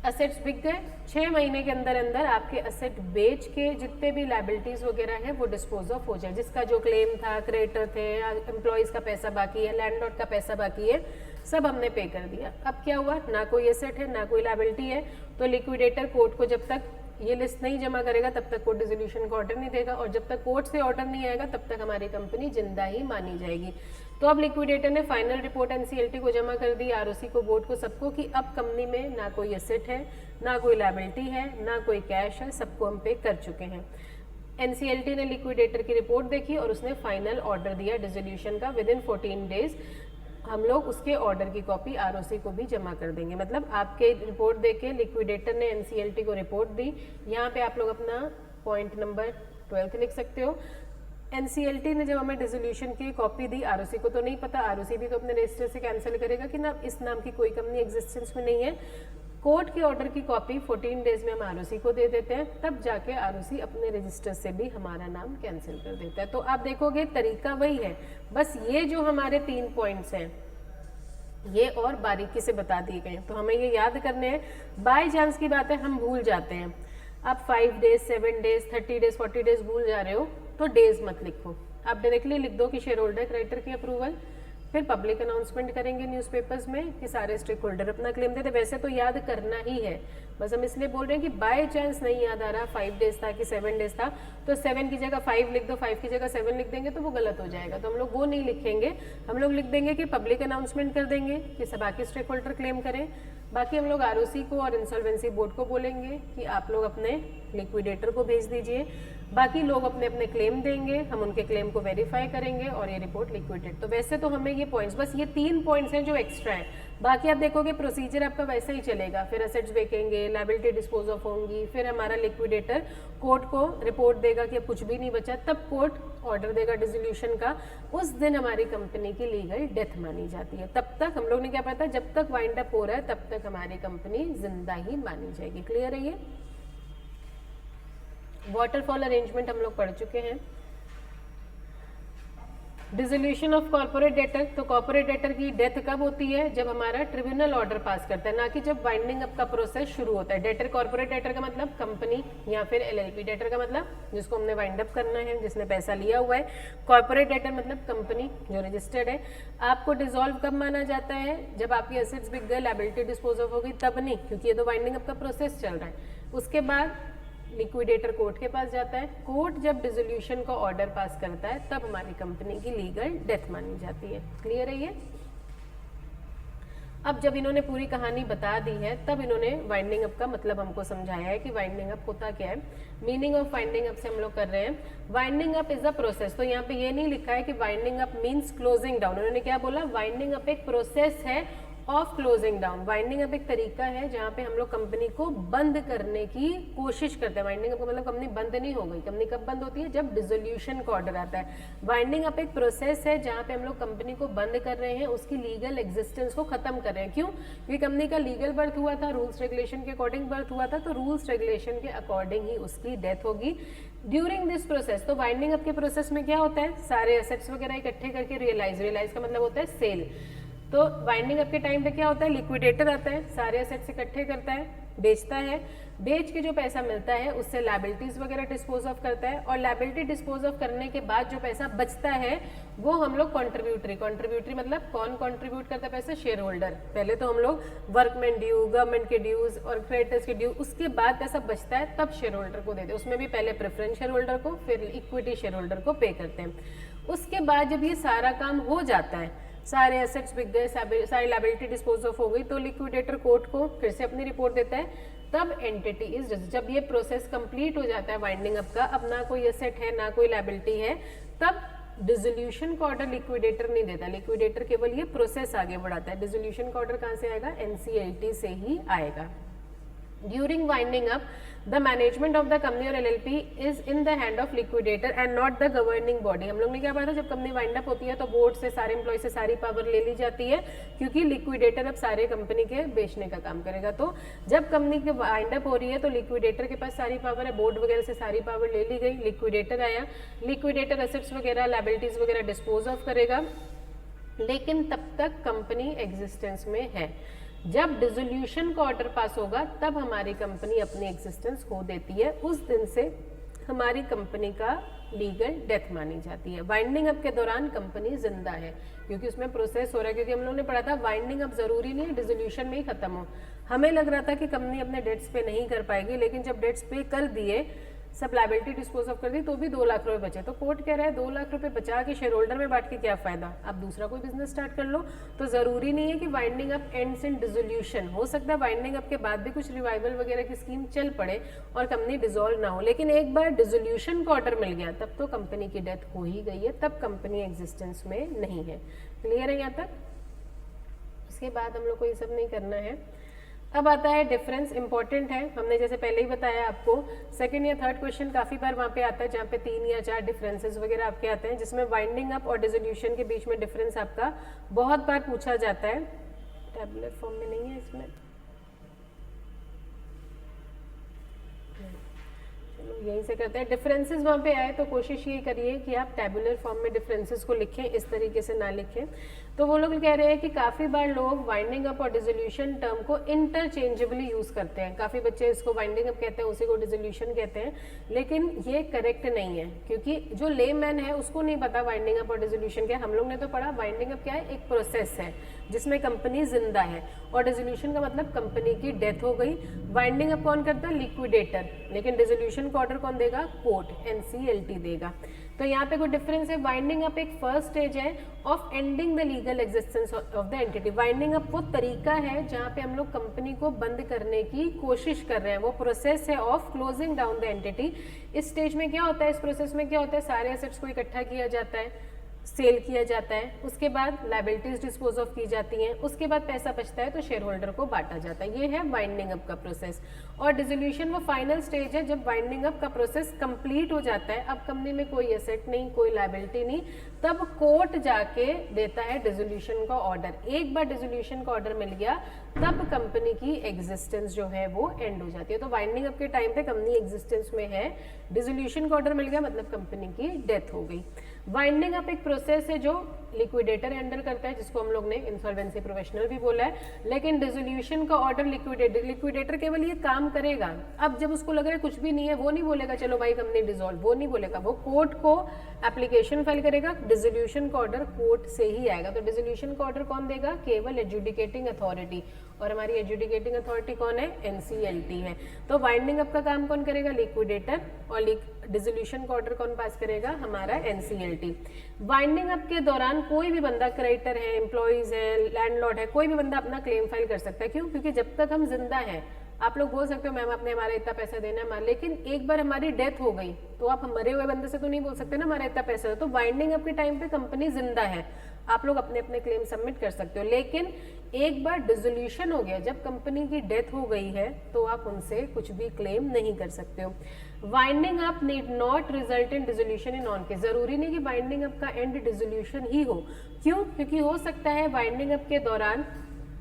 एसेट्स बिक गए, 6 महीने के अंदर अंदर आपके एसेट बेच के जितने भी लायबिलिटीज वगैरह है वो डिस्पोज ऑफ हो जाए, जिसका जो क्लेम था, क्रेडिटर थे, एम्प्लॉयज का पैसा बाकी है, लैंडलॉर्ड का पैसा बाकी है, सब हमने पे कर दिया। अब क्या हुआ, ना कोई एसेट है ना कोई लायबिलिटी है, तो लिक्विडेटर कोर्ट को जब तक ये लिस्ट नहीं जमा करेगा तब तक कोर्ट डिसोल्यूशन का ऑर्डर नहीं देगा, और जब तक कोर्ट से ऑर्डर नहीं आएगा तब तक हमारी कंपनी जिंदा ही मानी जाएगी। तो अब लिक्विडेटर ने फाइनल रिपोर्ट एनसीएलटी को जमा कर दी, आरओसी को, बोर्ड को, सबको, कि अब कंपनी में ना कोई एसेट है ना कोई लायबिलिटी है ना कोई कैश है, सबको हम पे कर चुके हैं। एनसीएलटी ने लिक्विडेटर की रिपोर्ट देखी और उसने फाइनल ऑर्डर दिया डिसोल्यूशन का। विद इन 14 डेज हम लोग उसके ऑर्डर की कॉपी आरओसी को भी जमा कर देंगे। मतलब आपके रिपोर्ट देके लिक्विडेटर ने एनसीएलटी को रिपोर्ट दी, यहाँ पे आप लोग अपना पॉइंट नंबर 12 लिख सकते हो। एनसीएलटी ने जब हमें डिसोल्यूशन की कॉपी दी, आरओसी को तो नहीं पता, आरओसी भी तो अपने रजिस्टर से कैंसिल करेगा कि ना इस नाम की कोई कंपनी एग्जिस्टेंस में नहीं है। कोर्ट के ऑर्डर की कॉपी 14 डेज में हम आरओसी को दे देते हैं, तब जाके आरओसी अपने रजिस्टर से भी हमारा नाम कैंसिल कर देता है। तो आप देखोगे तरीका वही है, बस ये जो हमारे 3 पॉइंट्स हैं ये और बारीकी से बता दिए गए, तो हमें ये याद करने हैं। बाय चांस की बात है हम भूल जाते हैं, आप 5 डेज, 7 डेज, 30 डेज, 40 डेज भूल जा रहे हो तो डेज मत लिखो, आप डायरेक्टली लिख दो कि शेयर होल्डर क्रेडिटर की अप्रूवल, फिर पब्लिक अनाउंसमेंट करेंगे न्यूज़पेपर्स में कि सारे स्टेक होल्डर अपना क्लेम देते। वैसे तो याद करना ही है, बस हम इसलिए बोल रहे हैं कि बाय चांस नहीं याद आ रहा 5 डेज था कि 7 डेज था, तो 7 की जगह 5 लिख दो, 5 की जगह 7 लिख देंगे तो वो गलत हो जाएगा। तो हम लोग वो नहीं लिखेंगे, हम लोग लिख देंगे कि पब्लिक अनाउंसमेंट कर देंगे कि सब बाकी स्टेक होल्डर क्लेम करें। बाकी हम लोग आरओसी को और इंसॉल्वेंसी बोर्ड को बोलेंगे कि आप लोग अपने लिक्विडेटर को भेज दीजिए, बाकी लोग अपने अपने क्लेम देंगे, हम उनके क्लेम को वेरीफाई करेंगे और ये रिपोर्ट लिक्विडेट। तो वैसे तो हमें ये पॉइंट्स, बस ये 3 पॉइंट्स हैं जो एक्स्ट्रा हैं, बाकी आप देखोगे प्रोसीजर आपका वैसा ही चलेगा। फिर एसेट्स बेचेंगे, लायबिलिटी डिस्पोज ऑफ होंगी, फिर हमारा लिक्विडेटर कोर्ट को रिपोर्ट देगा कि अब कुछ भी नहीं बचा, तब कोर्ट ऑर्डर देगा डिसोल्यूशन का, उस दिन हमारी कंपनी की लीगल डेथ मानी जाती है। तब तक हम लोग ने क्या पता, जब तक वाइंड अप हो रहा है तब तक हमारी कंपनी जिंदा ही मानी जाएगी। क्लियर है ये? वाटरफॉल अरेंजमेंट हम लोग पढ़ चुके हैं। डिसोल्यूशन ऑफ कॉर्पोरेट डेटर, तो कॉर्पोरेट डेटर की डेथ कब होती है, जब हमारा ट्रिब्यूनल ऑर्डर पास करता है, ना कि जब वाइंडिंग अप का प्रोसेस शुरू होता है। डेटर, कॉर्पोरेट डेटर का मतलब कंपनी या फिर एलएलपी। डेटर का मतलब जिसको हमने वाइंड अप करना है, जिसने पैसा लिया हुआ है। कॉर्पोरेट डेटर मतलब कंपनी जो रजिस्टर्ड है। आपको डिसॉल्व कब माना जाता है, जब आपकी एसेट्स बिक गए, लायबिलिटी डिस्पोज ऑफ होगी, तब नहीं, क्योंकि ये तो वाइंडिंग अप का प्रोसेस चल रहा है। उसके बाद लिक्विडेटर कोर्ट के पास जाता है, कोर्ट जब डिसोल्यूशन का ऑर्डर पास करता है तब हमारी कंपनी की लीगल डेथ मानी जाती है। क्लियर है ये? अब जब इन्होंने पूरी कहानी बता दी है तब इन्होंने वाइंडिंग अप का मतलब हमको समझाया है कि वाइंडिंग अप होता क्या है। मीनिंग ऑफ वाइंडिंग अप से हम लोग कर रहे हैं, winding up is a process. तो यहाँ पे ये नहीं लिखा है कि winding up means closing down, उन्होंने क्या बोला, वाइंडिंग अप एक प्रोसेस है of closing down. Winding up एक तरीका है जहाँ पे हम लोग कंपनी को बंद करने की कोशिश करते हैं। वाइंडिंग अप का मतलब कंपनी बंद नहीं हो गई, कंपनी कब बंद होती है, जब डिसोल्यूशन का ऑर्डर आता है। वाइंडिंग अप एक प्रोसेस है जहाँ पे हम लोग कंपनी को बंद कर रहे हैं, उसकी लीगल एग्जिस्टेंस को खत्म कर रहे हैं। क्यों? क्योंकि कंपनी का लीगल बर्थ हुआ था, रूल्स रेगुलेशन के अकॉर्डिंग बर्थ हुआ था, तो रूल्स रेगुलेशन के अकॉर्डिंग ही उसकी डेथ होगी ड्यूरिंग दिस प्रोसेस। तो वाइंडिंग अप के प्रोसेस में क्या होता है, सारे एसेट्स वगैरह इकट्ठे करके रियलाइज का मतलब होता है सेल। तो वाइंडिंग अप के टाइम पे क्या होता है, लिक्विडेटर आता है, सारे एसेट्स इकट्ठे करता है, बेचता है, बेच के जो पैसा मिलता है उससे लायबिलिटीज वगैरह डिस्पोज ऑफ करता है, और लायबिलिटी डिस्पोज ऑफ करने के बाद जो पैसा बचता है वो हम लोग कॉन्ट्रीब्यूटरी मतलब कौन कॉन्ट्रीब्यूट करता है पैसा, शेयर होल्डर। पहले तो हम लोग वर्कमैन ड्यू, गवर्नमेंट के ड्यूज और क्रेडिटर्स के ड्यू, उसके बाद पैसा बचता है तब शेयर होल्डर को देते हैं। उसमें भी पहले प्रेफरेंस शेयर होल्डर को, फिर इक्विटी शेयर होल्डर को पे करते हैं। उसके बाद जब ये सारा काम हो जाता है, सारे एसेट्स बिक गए, सारी लायबिलिटी डिस्पोज ऑफ हो गई, तो लिक्विडेटर कोर्ट को फिर से अपनी रिपोर्ट देता है, तब एंटिटी इज, जब ये प्रोसेस कंप्लीट हो जाता है वाइंडिंग अप का, अब ना कोई एसेट है ना कोई लायबिलिटी है, तब डिसोल्यूशन का ऑर्डर लिक्विडेटर नहीं देता, लिक्विडेटर केवल ये प्रोसेस आगे बढ़ाता है। डिसोल्यूशन का ऑर्डर कहाँ से आएगा? NCLT से ही आएगा। During winding up, the management of the company or LLP is in the hand of liquidator and not the governing body। हम लोग ने क्या पढ़ा था, जब कंपनी वाइंड अप होती है तो बोर्ड से, सारे एम्प्लॉय से सारी पावर ले ली जाती है, क्योंकि लिक्विडेटर अब सारे कंपनी के बेचने का काम करेगा। तो जब कंपनी की वाइंड अप हो रही है तो लिक्विडेटर के पास सारी पावर है, बोर्ड वगैरह से सारी पावर ले ली गई, लिक्विडेटर आया, लिक्विडेटर एसेट्स वगैरह, लायबिलिटीज वगैरह डिस्पोज ऑफ करेगा, लेकिन तब तक कंपनी एग्जिस्टेंस में है। जब डिसोल्यूशन का ऑर्डर पास होगा तब हमारी कंपनी अपनी एग्जिस्टेंस खो देती है, उस दिन से हमारी कंपनी का लीगल डेथ मानी जाती है। वाइंडिंग अप के दौरान कंपनी जिंदा है, क्योंकि उसमें प्रोसेस हो रहा है, क्योंकि हम लोगों ने पढ़ा था वाइंडिंग अप जरूरी नहीं है डिसोल्यूशन में ही खत्म हो। हमें लग रहा था कि कंपनी अपने डेट्स पे नहीं कर पाएगी, लेकिन जब डेट्स पे कर दिए, सब लायबिलिटी डिस्पोज ऑफ कर दी, तो भी 2 लाख रुपए बचे। तो कोर्ट कह रहा है 2 लाख रुपए बचा के शेयर होल्डर में बांट के क्या फायदा, आप दूसरा कोई बिजनेस स्टार्ट कर लो। तो जरूरी नहीं है कि winding up ends in dissolution, हो सकता है वाइंडिंग अप के बाद भी कुछ रिवाइवल वगैरह की स्कीम चल पड़े और कंपनी डिसॉल्व ना हो, लेकिन एक बार डिसोल्यूशन का ऑर्डर मिल गया तब तो कंपनी की डेथ हो ही गई है, तब कंपनी एग्जिस्टेंस में नहीं है। क्लियर है यहाँ तक? उसके बाद हम लोग को ये सब नहीं करना है। अब आता है डिफरेंस, इंपॉर्टेंट है, हमने जैसे पहले ही बताया आपको, सेकंड या थर्ड क्वेश्चन काफी बार वहाँ पे आता है जहाँ पे 3 या 4 डिफरेंसेस वगैरह आपके आते हैं, जिसमें वाइंडिंग अप और डिसोल्यूशन के बीच में डिफरेंस आपका बहुत बार पूछा जाता है। टैबुलर फॉर्म में नहीं है इसमें, चलो यहीं से करते हैं। डिफरेंसेस वहाँ पे आए तो कोशिश ये करिए कि आप टैबुलर फॉर्म में डिफरेंसेस को लिखें, इस तरीके से ना लिखें। तो वो लोग कह रहे हैं कि काफ़ी बार लोग वाइंडिंग अप और डिसोल्यूशन टर्म को इंटरचेंजेबली यूज़ करते हैं। काफ़ी बच्चे इसको वाइंडिंग अप कहते हैं, उसी को डिसोल्यूशन कहते हैं, लेकिन ये करेक्ट नहीं है, क्योंकि जो लेमैन है उसको नहीं पता वाइंडिंग अप और डिसोल्यूशन क्या है। हम लोग ने तो पढ़ा वाइंडिंग अप क्या है, एक प्रोसेस है जिसमें कंपनी जिंदा है, और डिसोल्यूशन का मतलब कंपनी की डेथ हो गई। वाइंडिंग अप कौन करता है? लिक्विडेटर, लेकिन डिसोल्यूशन का ऑर्डर कौन देगा? कोर्ट, NCLT देगा। तो यहाँ पे कोई डिफरेंस है। वाइंडिंग अप एक फर्स्ट स्टेज है of ending the legal existence of the entity. Winding up वो तरीका है जहाँ पे हम लोग कंपनी को बंद करने की कोशिश कर रहे हैं, वो प्रोसेस है of closing down the entity. इस स्टेज में क्या होता है, इस प्रोसेस में क्या होता है, सारे एसेट्स को इकट्ठा किया जाता है, सेल किया जाता है, उसके बाद लायबिलिटीज डिस्पोज ऑफ की जाती हैं, उसके बाद पैसा बचता है तो शेयर होल्डर को बांटा जाता है। ये है वाइंडिंग अप का प्रोसेस। और डिसोल्यूशन वो फाइनल स्टेज है जब वाइंडिंग अप का प्रोसेस कंप्लीट हो जाता है, अब कंपनी में कोई एसेट नहीं, कोई लायबिलिटी नहीं, तब कोर्ट जाके देता है डिसोल्यूशन का ऑर्डर। एक बार डिसोल्यूशन का ऑर्डर मिल गया तब कंपनी की एग्जिस्टेंस जो है वो एंड हो जाती है। तो वाइंडिंग अप के टाइम पे कंपनी एग्जिस्टेंस में है, डिसोल्यूशन का ऑर्डर मिल गया मतलब कंपनी की डेथ हो गई। वाइंडिंग अप एक प्रोसेस है जो लिक्विडेटर हैंडल करता है, जिसको हम लोग ने इंसॉल्वेंसी प्रोफेशनल भी बोला है, लेकिन डिसोल्यूशन का ऑर्डर लिक्विडेटर केवल ये काम करेगा। अब जब उसको लग रहा है कुछ भी नहीं है, वो नहीं बोलेगा चलो भाई कंपनी डिसॉल्व, वो नहीं बोलेगा, वो कोर्ट को एप्लीकेशन फाइल करेगा, डिसोल्यूशन का ऑर्डर कोर्ट से ही आएगा। तो डिसोल्यूशन का ऑर्डर कौन देगा? केवल एडजुडिकेटिंग अथॉरिटी, और हमारी एडजुडिकेटिंग अथॉरिटी कौन है? NCLT है। तो वाइंडिंग अप का काम कौन करेगा? लिक्विडेटर, और डिसोल्यूशन का ऑर्डर कौन पास करेगा? हमारा NCLT। वाइंडिंग अप के दौरान कोई भी बंदा, क्रेडिटर है, एम्प्लॉइज है, लैंडलॉर्ड है, कोई भी बंदा अपना क्लेम फाइल कर सकता है। क्यों? क्योंकि जब तक हम जिंदा हैं, आप लोग बोल सकते हो मैम आपने हमारा इतना पैसा देना है, लेकिन एक बार हमारी डेथ हो गई तो आप मरे हुए बंदे से तो नहीं बोल सकते ना हमारा इतना पैसा। तो वाइंडिंग अप के टाइम पे कंपनी जिंदा है, आप लोग अपने अपने क्लेम सबमिट कर सकते हो, लेकिन एक बार डिसोल्यूशन हो गया, जब कंपनी की डेथ हो गई है तो आप उनसे कुछ भी क्लेम नहीं कर सकते हो। Winding up need not result in dissolution in on case. जरूरी नहीं कि वाइंडिंग अप का एंड डिसोल्यूशन ही हो। क्यों? क्योंकि हो सकता है वाइंडिंग अप के दौरान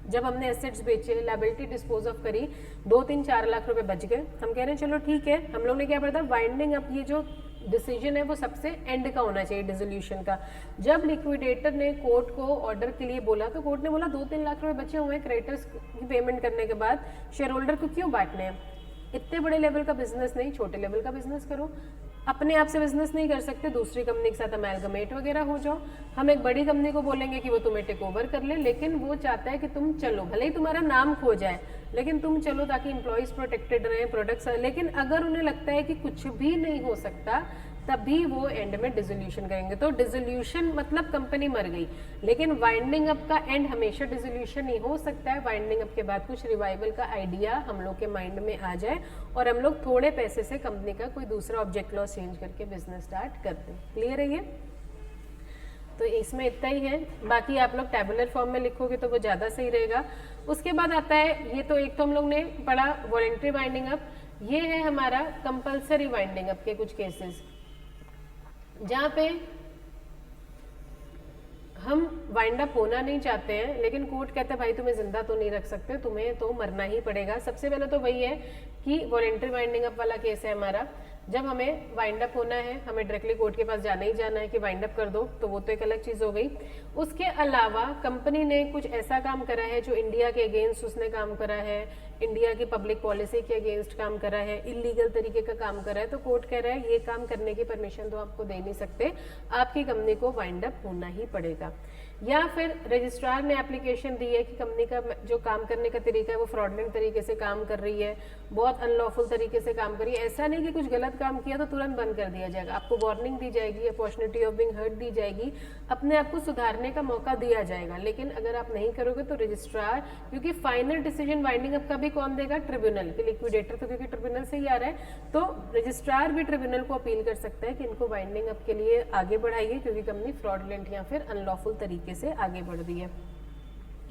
जब हमने एसेट्स बेचे, लायबिलिटी डिस्पोज ऑफ करी, 2-3-4 लाख रुपए बच गए, हम कह रहे हैं चलो ठीक है, हम लोग ने क्या पढ़ा था, वाइंडिंग अप ये जो डिसीजन है वो सबसे एंड का होना चाहिए डिसोल्यूशन का। जब लिक्विडेटर ने कोर्ट को ऑर्डर के लिए बोला तो कोर्ट ने बोला 2-3 लाख रुपए बचे हुए हैं क्रेडिटर्स की पेमेंट करने के बाद, शेयर होल्डर को क्यों बांटने हैं? इतने बड़े लेवल का बिजनेस नहीं, छोटे लेवल का बिजनेस करो। अपने आप से बिजनेस नहीं कर सकते, दूसरी कंपनी के साथ अमेलगमेट वगैरह हो जाओ। हम एक बड़ी कंपनी को बोलेंगे कि वो तुम्हें टेक ओवर कर ले, लेकिन वो चाहता है कि तुम चलो, भले ही तुम्हारा नाम खो जाए लेकिन तुम चलो ताकि एम्प्लॉइज प्रोटेक्टेड रहे, प्रोडक्ट्स। लेकिन अगर उन्हें लगता है कि कुछ भी नहीं हो सकता, तभी वो एंड में डिसोल्यूशन करेंगे। तो डिसोल्यूशन मतलब कंपनी मर गई, लेकिन वाइंडिंग अप का एंड हमेशा डिसोल्यूशन नहीं हो सकता है। वाइंडिंग अप के बाद कुछ रिवाइवल का आइडिया हम लोग के माइंड में आ जाए और हम लोग थोड़े पैसे से कंपनी का कोई दूसरा ऑब्जेक्ट लॉस चेंज करके बिजनेस स्टार्ट करते हैं। क्लियर है ये? तो इसमें इतना ही है, बाकी आप लोग टैबुलर फॉर्म में लिखोगे तो वो ज़्यादा सही रहेगा। उसके बाद आता है, ये तो एक तो हम लोग ने पढ़ा वॉलंटरी वाइंडिंग अप, ये है हमारा कंपलसरी वाइंडिंग अप के कुछ केसेस, जहाँ पे हम वाइंड अप होना नहीं चाहते हैं, लेकिन कोर्ट कहता है भाई तुम्हें जिंदा तो नहीं रख सकते, तुम्हें तो मरना ही पड़ेगा। सबसे पहले तो वही है कि वॉलंटरी वाइंडिंग अप वाला केस है हमारा, जब हमें वाइंड अप होना है, हमें डायरेक्टली कोर्ट के पास जाना ही जाना है कि वाइंड अप कर दो, तो वो तो एक अलग चीज़ हो गई। उसके अलावा कंपनी ने कुछ ऐसा काम करा है जो इंडिया के अगेंस्ट उसने काम करा है, इंडिया की पब्लिक पॉलिसी के अगेंस्ट काम करा है, इलीगल तरीके का काम करा है, तो कोर्ट कह रहा है ये काम करने की परमिशन तो आपको दे नहीं सकते, आपकी कंपनी को वाइंड अप होना ही पड़ेगा। या फिर रजिस्ट्रार ने एप्लीकेशन दी है कि कंपनी का जो काम करने का तरीका है वो फ्रॉडलेंट तरीके से काम कर रही है, बहुत अनलॉफुल तरीके से काम कर रही है। ऐसा नहीं कि कुछ गलत काम किया तो तुरंत बंद कर दिया जाएगा, आपको वार्निंग दी जाएगी, अपॉर्चुनिटी ऑफ बीइंग हर्ट दी जाएगी, अपने आप को सुधारने का मौका दिया जाएगा। लेकिन अगर आप नहीं करोगे तो रजिस्ट्रार, क्योंकि फाइनल डिसीजन वाइंडिंग अप का भी कौन देगा? ट्रिब्यूनल के लिक्विडेटर, तो क्योंकि ट्रिब्यूनल से ही आ रहा है, तो रजिस्ट्रार भी ट्रिब्यूनल को अपील कर सकता है कि इनको वाइंडिंग अप के लिए आगे बढ़ाइए, क्योंकि कंपनी फ्रॉडलेंट या फिर अनलॉफुल तरीके से आगे बढ़ रही है।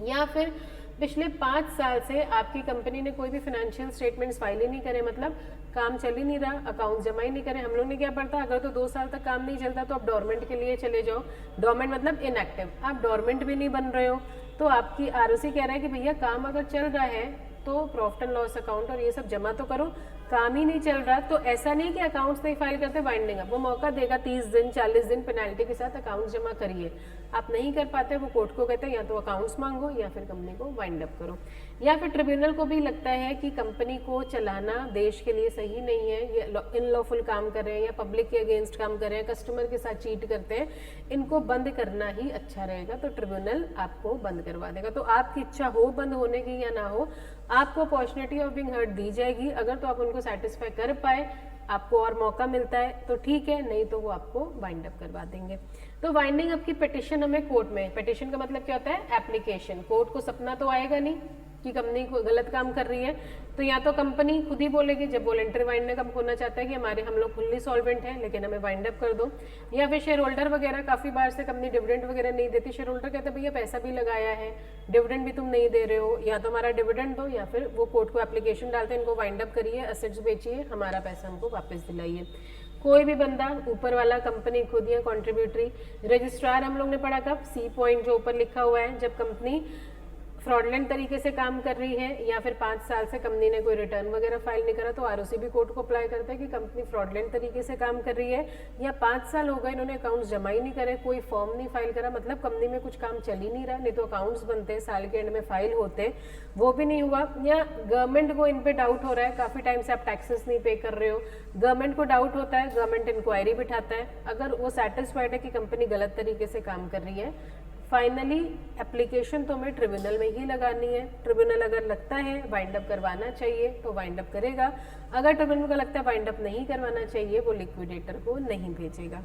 या फिर पिछले 5 साल से आपकी कंपनी ने कोई भी फाइनेंशियल स्टेटमेंट्स फाइल ही नहीं करे, मतलब काम चल ही नहीं रहा, अकाउंट जमा ही नहीं करे। हम लोग ने क्या पढ़ता, अगर तो 2 साल तक काम नहीं चलता तो आप डोरमेंट के लिए चले जाओ। डोरमेंट मतलब इनएक्टिव, आप डोरमेंट भी नहीं बन रहे हो, तो आपकी आरओसी कह रहा है कि भैया काम अगर चल रहा है तो प्रॉफिट एंड लॉस अकाउंट और ये सब जमा तो करो, काम ही नहीं चल रहा। तो ऐसा नहीं कि अकाउंट्स नहीं फाइल करते वाइंडिंग अप, वो मौका देगा 30 दिन 40 दिन पेनल्टी के साथ अकाउंट्स जमा करिए। आप नहीं कर पाते, वो कोर्ट को कहते हैं या तो अकाउंट्स मांगो या फिर कंपनी को वाइंड अप करो। या फिर ट्रिब्यूनल को भी लगता है कि कंपनी को चलाना देश के लिए सही नहीं है, ये इनलॉफुल काम कर रहे हैं या पब्लिक के अगेंस्ट काम कर रहे हैं, कस्टमर के साथ चीट करते हैं, इनको बंद करना ही अच्छा रहेगा, तो ट्रिब्यूनल आपको बंद करवा देगा। तो आपकी इच्छा हो बंद होने की या ना हो, आपको अपॉर्चुनिटी ऑफ बीइंग हर्ट दी जाएगी। अगर तो आप उनको सेटिस्फाई कर पाए, आपको और मौका मिलता है तो ठीक है, नहीं तो वो आपको वाइंड अप करवा देंगे। तो वाइंडिंग अप की पिटिशन हमें कोर्ट में, पिटिशन का मतलब क्या होता है? एप्लीकेशन। कोर्ट को सपना तो आएगा नहीं कि कंपनी को गलत काम कर रही है, तो या तो कंपनी खुद ही बोलेगी जब वॉलंटरी वाइंडिंग अप होना चाहता है कि हम लोग फुल्ली सॉल्वेंट हैं लेकिन हमें वाइंड अप कर दो। या फिर शेयर होल्डर वगैरह, काफ़ी बार से कंपनी डिविडेंड वगैरह नहीं देती, शेयर होल्डर कहते हैं भैया पैसा भी लगाया है, डिविडेंड भी तुम नहीं दे रहे हो, या तो हमारा डिविडेंड दो, या फिर वो कोर्ट को एप्लीकेशन डालते हैं इनको वाइंड अप करिए, एसेट्स बेचिए, हमारा पैसा हमको वापस दिलाइए। कोई भी बंदा, ऊपर वाला कंपनी खुद या कॉन्ट्रीब्यूटरी, रजिस्ट्रार हम लोग ने पढ़ा कब? सी पॉइंट जो ऊपर लिखा हुआ है, जब कंपनी फ्रॉडलेंट तरीके से काम कर रही है या फिर 5 साल से कंपनी ने कोई रिटर्न वगैरह फाइल नहीं करा, तो आरओसी भी कोर्ट को अप्लाई करता है कि कंपनी फ्रॉडलेंट तरीके से काम कर रही है, या 5 साल हो गए इन्होंने अकाउंट्स जमा ही नहीं करे, कोई फॉर्म नहीं फाइल करा, मतलब कंपनी में कुछ काम चल ही नहीं रहा, नहीं तो अकाउंट्स बनते हैं साल के एंड में फाइल होते, वो भी नहीं हुआ। या गवर्नमेंट को इन पे डाउट हो रहा है, काफ़ी टाइम से आप टैक्सेस नहीं पे कर रहे हो, गवर्नमेंट को डाउट होता है, गवर्नमेंट इंक्वायरी बिठाता है, अगर वो सेटिस्फाइड है कि कंपनी गलत तरीके से काम कर रही है, फाइनली एप्लीकेशन तो हमें ट्रिब्यूनल में ही लगानी है। ट्रिब्यूनल अगर लगता है वाइंड अप करवाना चाहिए तो वाइंड अप करेगा, अगर ट्रिब्यूनल को लगता है वाइंड अप नहीं करवाना चाहिए, वो लिक्विडेटर को नहीं भेजेगा।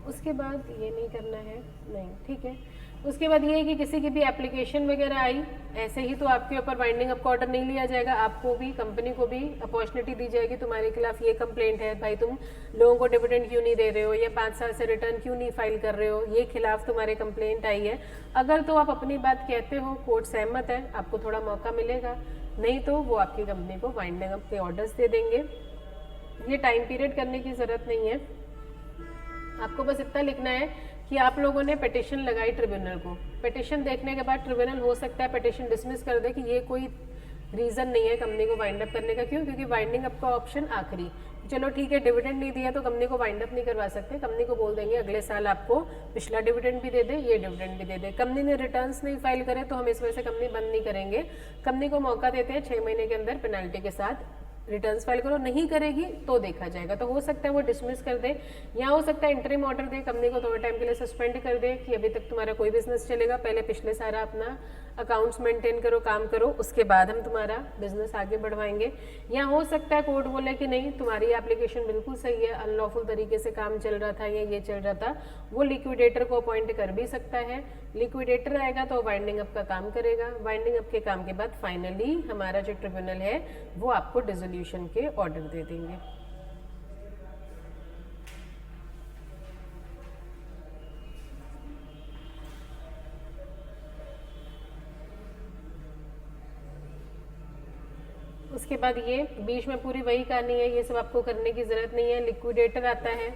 उसके बाद ये नहीं करना है, नहीं, ठीक है। उसके बाद ये है कि किसी की भी एप्लीकेशन वगैरह आई, ऐसे ही तो आपके ऊपर वाइंडिंग अप का ऑर्डर नहीं लिया जाएगा, आपको भी, कंपनी को भी अपॉर्चुनिटी दी जाएगी, तुम्हारे खिलाफ ये कंप्लेंट है, भाई तुम लोगों को डिविडेंड क्यों नहीं दे रहे हो, या 5 साल से रिटर्न क्यों नहीं फाइल कर रहे हो, ये खिलाफ तुम्हारे कंप्लेंट आई है। अगर तो आप अपनी बात कहते हो, कोर्ट सहमत है, आपको थोड़ा मौका मिलेगा, नहीं तो वो आपकी कंपनी को वाइंडिंग अप के ऑर्डर्स दे देंगे। ये टाइम पीरियड करने की ज़रूरत नहीं है, आपको बस इतना लिखना है कि आप लोगों ने पिटिशन लगाई ट्रिब्यूनल को, पिटिशन देखने के बाद ट्रिब्यूनल हो सकता है पिटिशन डिसमिस कर दे कि ये कोई रीज़न नहीं है कंपनी को वाइंड अप करने का। क्यों? क्योंकि वाइंडिंग अप का ऑप्शन आखिरी, चलो ठीक है डिविडेंड नहीं दिया तो कंपनी को वाइंड अप नहीं करवा सकते, कंपनी को बोल देंगे अगले साल आपको पिछला डिविडेंड भी दे दे, ये डिविडेंड भी दे दे। कंपनी ने रिटर्न्स नहीं फाइल करे तो हम इस वजह से कंपनी बंद नहीं करेंगे, कंपनी को मौका देते हैं 6 महीने के अंदर पेनल्टी के साथ रिटर्न्स फाइल करो, नहीं करेगी तो देखा जाएगा। तो हो सकता है वो डिसमिस कर दे, या हो सकता है इंटरिम ऑर्डर दे, कंपनी को थोड़े टाइम के लिए सस्पेंड कर दे कि अभी तक तुम्हारा कोई बिजनेस चलेगा, पहले पिछले सारा अपना अकाउंट्स मेंटेन करो, काम करो, उसके बाद हम तुम्हारा बिजनेस आगे बढ़वाएंगे। या हो सकता है कोर्ट बोले कि नहीं तुम्हारी एप्लीकेशन बिल्कुल सही है, अनलॉफुल तरीके से काम चल रहा था या ये चल रहा था, वो लिक्विडेटर को अपॉइंट कर भी सकता है। लिक्विडेटर आएगा तो वाइंडिंग अप का काम करेगा, वाइंडिंग अप के काम के बाद फाइनली हमारा जो ट्रिब्यूनल है वो आपको डिसोल्यूशन के ऑर्डर दे देंगे। उसके बाद ये बीच में पूरी वही कहानी है, ये सब आपको करने की जरूरत नहीं है। लिक्विडेटर आता है,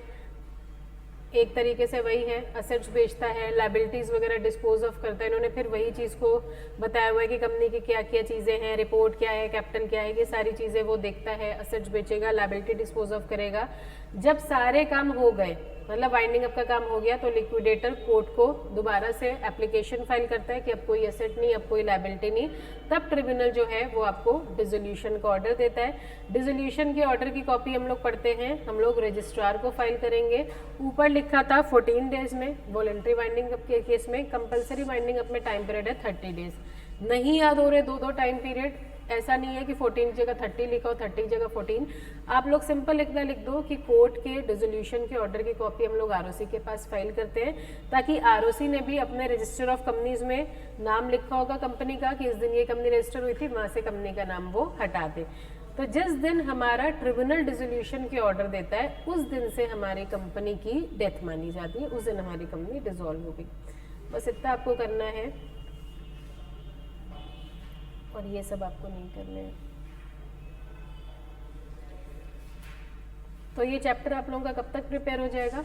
एक तरीके से वही है, असेट्स बेचता है, लायबिलिटीज वगैरह डिस्पोज ऑफ करता है। इन्होंने फिर वही चीज़ को बताया हुआ है कि कंपनी की क्या क्या चीज़ें हैं, रिपोर्ट क्या है, कैपिटल क्या है, ये सारी चीज़ें वो देखता है, असेट्स बेचेगा, लायबिलिटी डिस्पोज ऑफ करेगा। जब सारे काम हो गए, मतलब वाइंडिंग अप का काम हो गया, तो लिक्विडेटर कोर्ट को दोबारा से एप्लीकेशन फाइल करता है कि अब कोई एसेट नहीं, अब कोई लायबिलिटी नहीं। तब ट्रिब्यूनल जो है वो आपको डिसोल्यूशन का ऑर्डर देता है। डिसोल्यूशन के ऑर्डर की कॉपी हम लोग पढ़ते हैं, हम लोग रजिस्ट्रार को फाइल करेंगे। ऊपर लिखा था 14 डेज में, वॉलंटरी वाइंडिंग अप के केस में। कंपलसरी वाइंडिंग अप में टाइम पीरियड है 30 डेज। नहीं याद हो रहे दो टाइम पीरियड, ऐसा नहीं है कि 14 की जगह 30 लिखा हो, 30 की जगह 14। आप लोग सिंपल इतना लिख दो कि कोर्ट के डिसोल्यूशन के ऑर्डर की कॉपी हम लोग आरओसी के पास फाइल करते हैं, ताकि आरओसी ने भी अपने रजिस्टर ऑफ कंपनीज में नाम लिखा होगा कंपनी का कि इस दिन ये कंपनी रजिस्टर हुई थी, वहां से कंपनी का नाम वो हटा दे। तो जिस दिन हमारा ट्रिब्यूनल डिसोल्यूशन के ऑर्डर देता है, उस दिन से हमारी कंपनी की डेथ मानी जाती है, उस दिन हमारी कंपनी डिसॉल्व होगी। बस इतना आपको करना है, और ये सब आपको नहीं करने हैं। तो ये चैप्टर आप लोगों का कब तक प्रिपेयर हो जाएगा?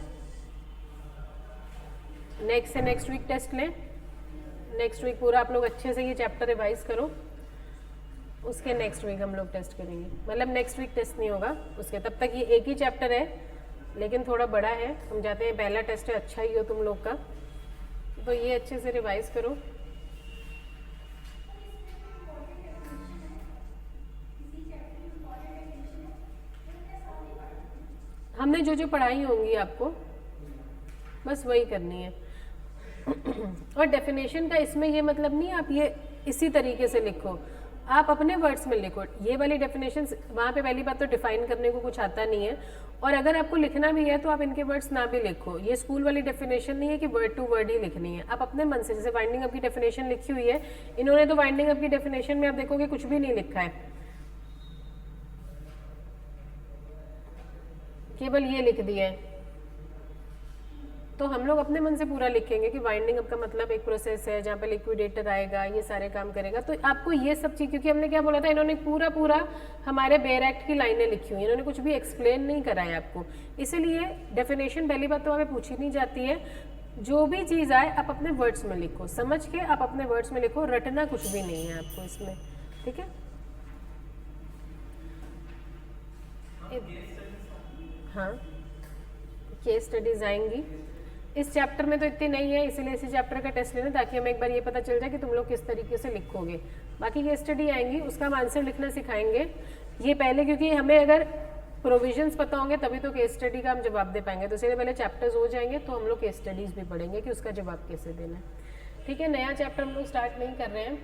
नेक्स्ट से नेक्स्ट वीक टेस्ट लें, नेक्स्ट वीक पूरा आप लोग अच्छे से ये चैप्टर रिवाइज करो, उसके नेक्स्ट वीक हम लोग टेस्ट करेंगे। मतलब नेक्स्ट वीक टेस्ट नहीं होगा उसके, तब तक ये एक ही चैप्टर है लेकिन थोड़ा बड़ा है, हम चाहते हैं पहला टेस्ट है अच्छा ही हो तुम लोग का, तो ये अच्छे से रिवाइज करो। हमने जो जो पढ़ाई होंगी आपको बस वही करनी है। और डेफिनेशन का इसमें ये मतलब नहीं आप ये इसी तरीके से लिखो, आप अपने वर्ड्स में लिखो। ये वाली डेफिनेशन वहाँ पे पहली बात तो डिफाइन करने को कुछ आता नहीं है, और अगर आपको लिखना भी है तो आप इनके वर्ड्स ना भी लिखो। ये स्कूल वाली डेफिनेशन नहीं है कि वर्ड टू वर्ड ही लिखनी है, आप अपने मन से, जैसे वाइंडिंग अप की डेफिनेशन लिखी हुई है, इन्होंने तो वाइंडिंग अप की डेफिनेशन में आप देखोगे कुछ भी नहीं लिखा है, केवल ये लिख दिया है। तो हम लोग अपने मन से पूरा लिखेंगे कि वाइंडिंग अप का मतलब एक प्रोसेस है जहाँ पे लिक्विडेटर आएगा, ये सारे काम करेगा। तो आपको ये सब चीज़, क्योंकि हमने क्या बोला था, इन्होंने पूरा हमारे बेयर एक्ट की लाइनें लिखी हुई, इन्होंने कुछ भी एक्सप्लेन नहीं करा है आपको, इसीलिए डेफिनेशन पहली बात तो हमें पूछी नहीं जाती है। जो भी चीज़ आए आप अपने वर्ड्स में लिखो, समझ के आप अपने वर्ड्स में लिखो, रटना कुछ भी नहीं है आपको इसमें, ठीक है। हाँ, केस स्टडीज आएंगी इस चैप्टर में, तो इतनी नहीं है, इसीलिए इसी चैप्टर का टेस्ट लेना, ताकि हमें एक बार ये पता चल जाए कि तुम लोग किस तरीके से लिखोगे। बाकी केस स्टडी आएंगी, उसका हम आंसर लिखना सिखाएंगे ये पहले, क्योंकि हमें अगर प्रोविजंस पता होंगे तभी तो केस स्टडी का हम जवाब दे पाएंगे। तो इसलिए पहले चैप्टर्स हो जाएंगे तो हम लोग केस स्टडीज भी पढ़ेंगे कि उसका जवाब कैसे देना है, ठीक है। नया चैप्टर हम लोग स्टार्ट नहीं कर रहे हैं,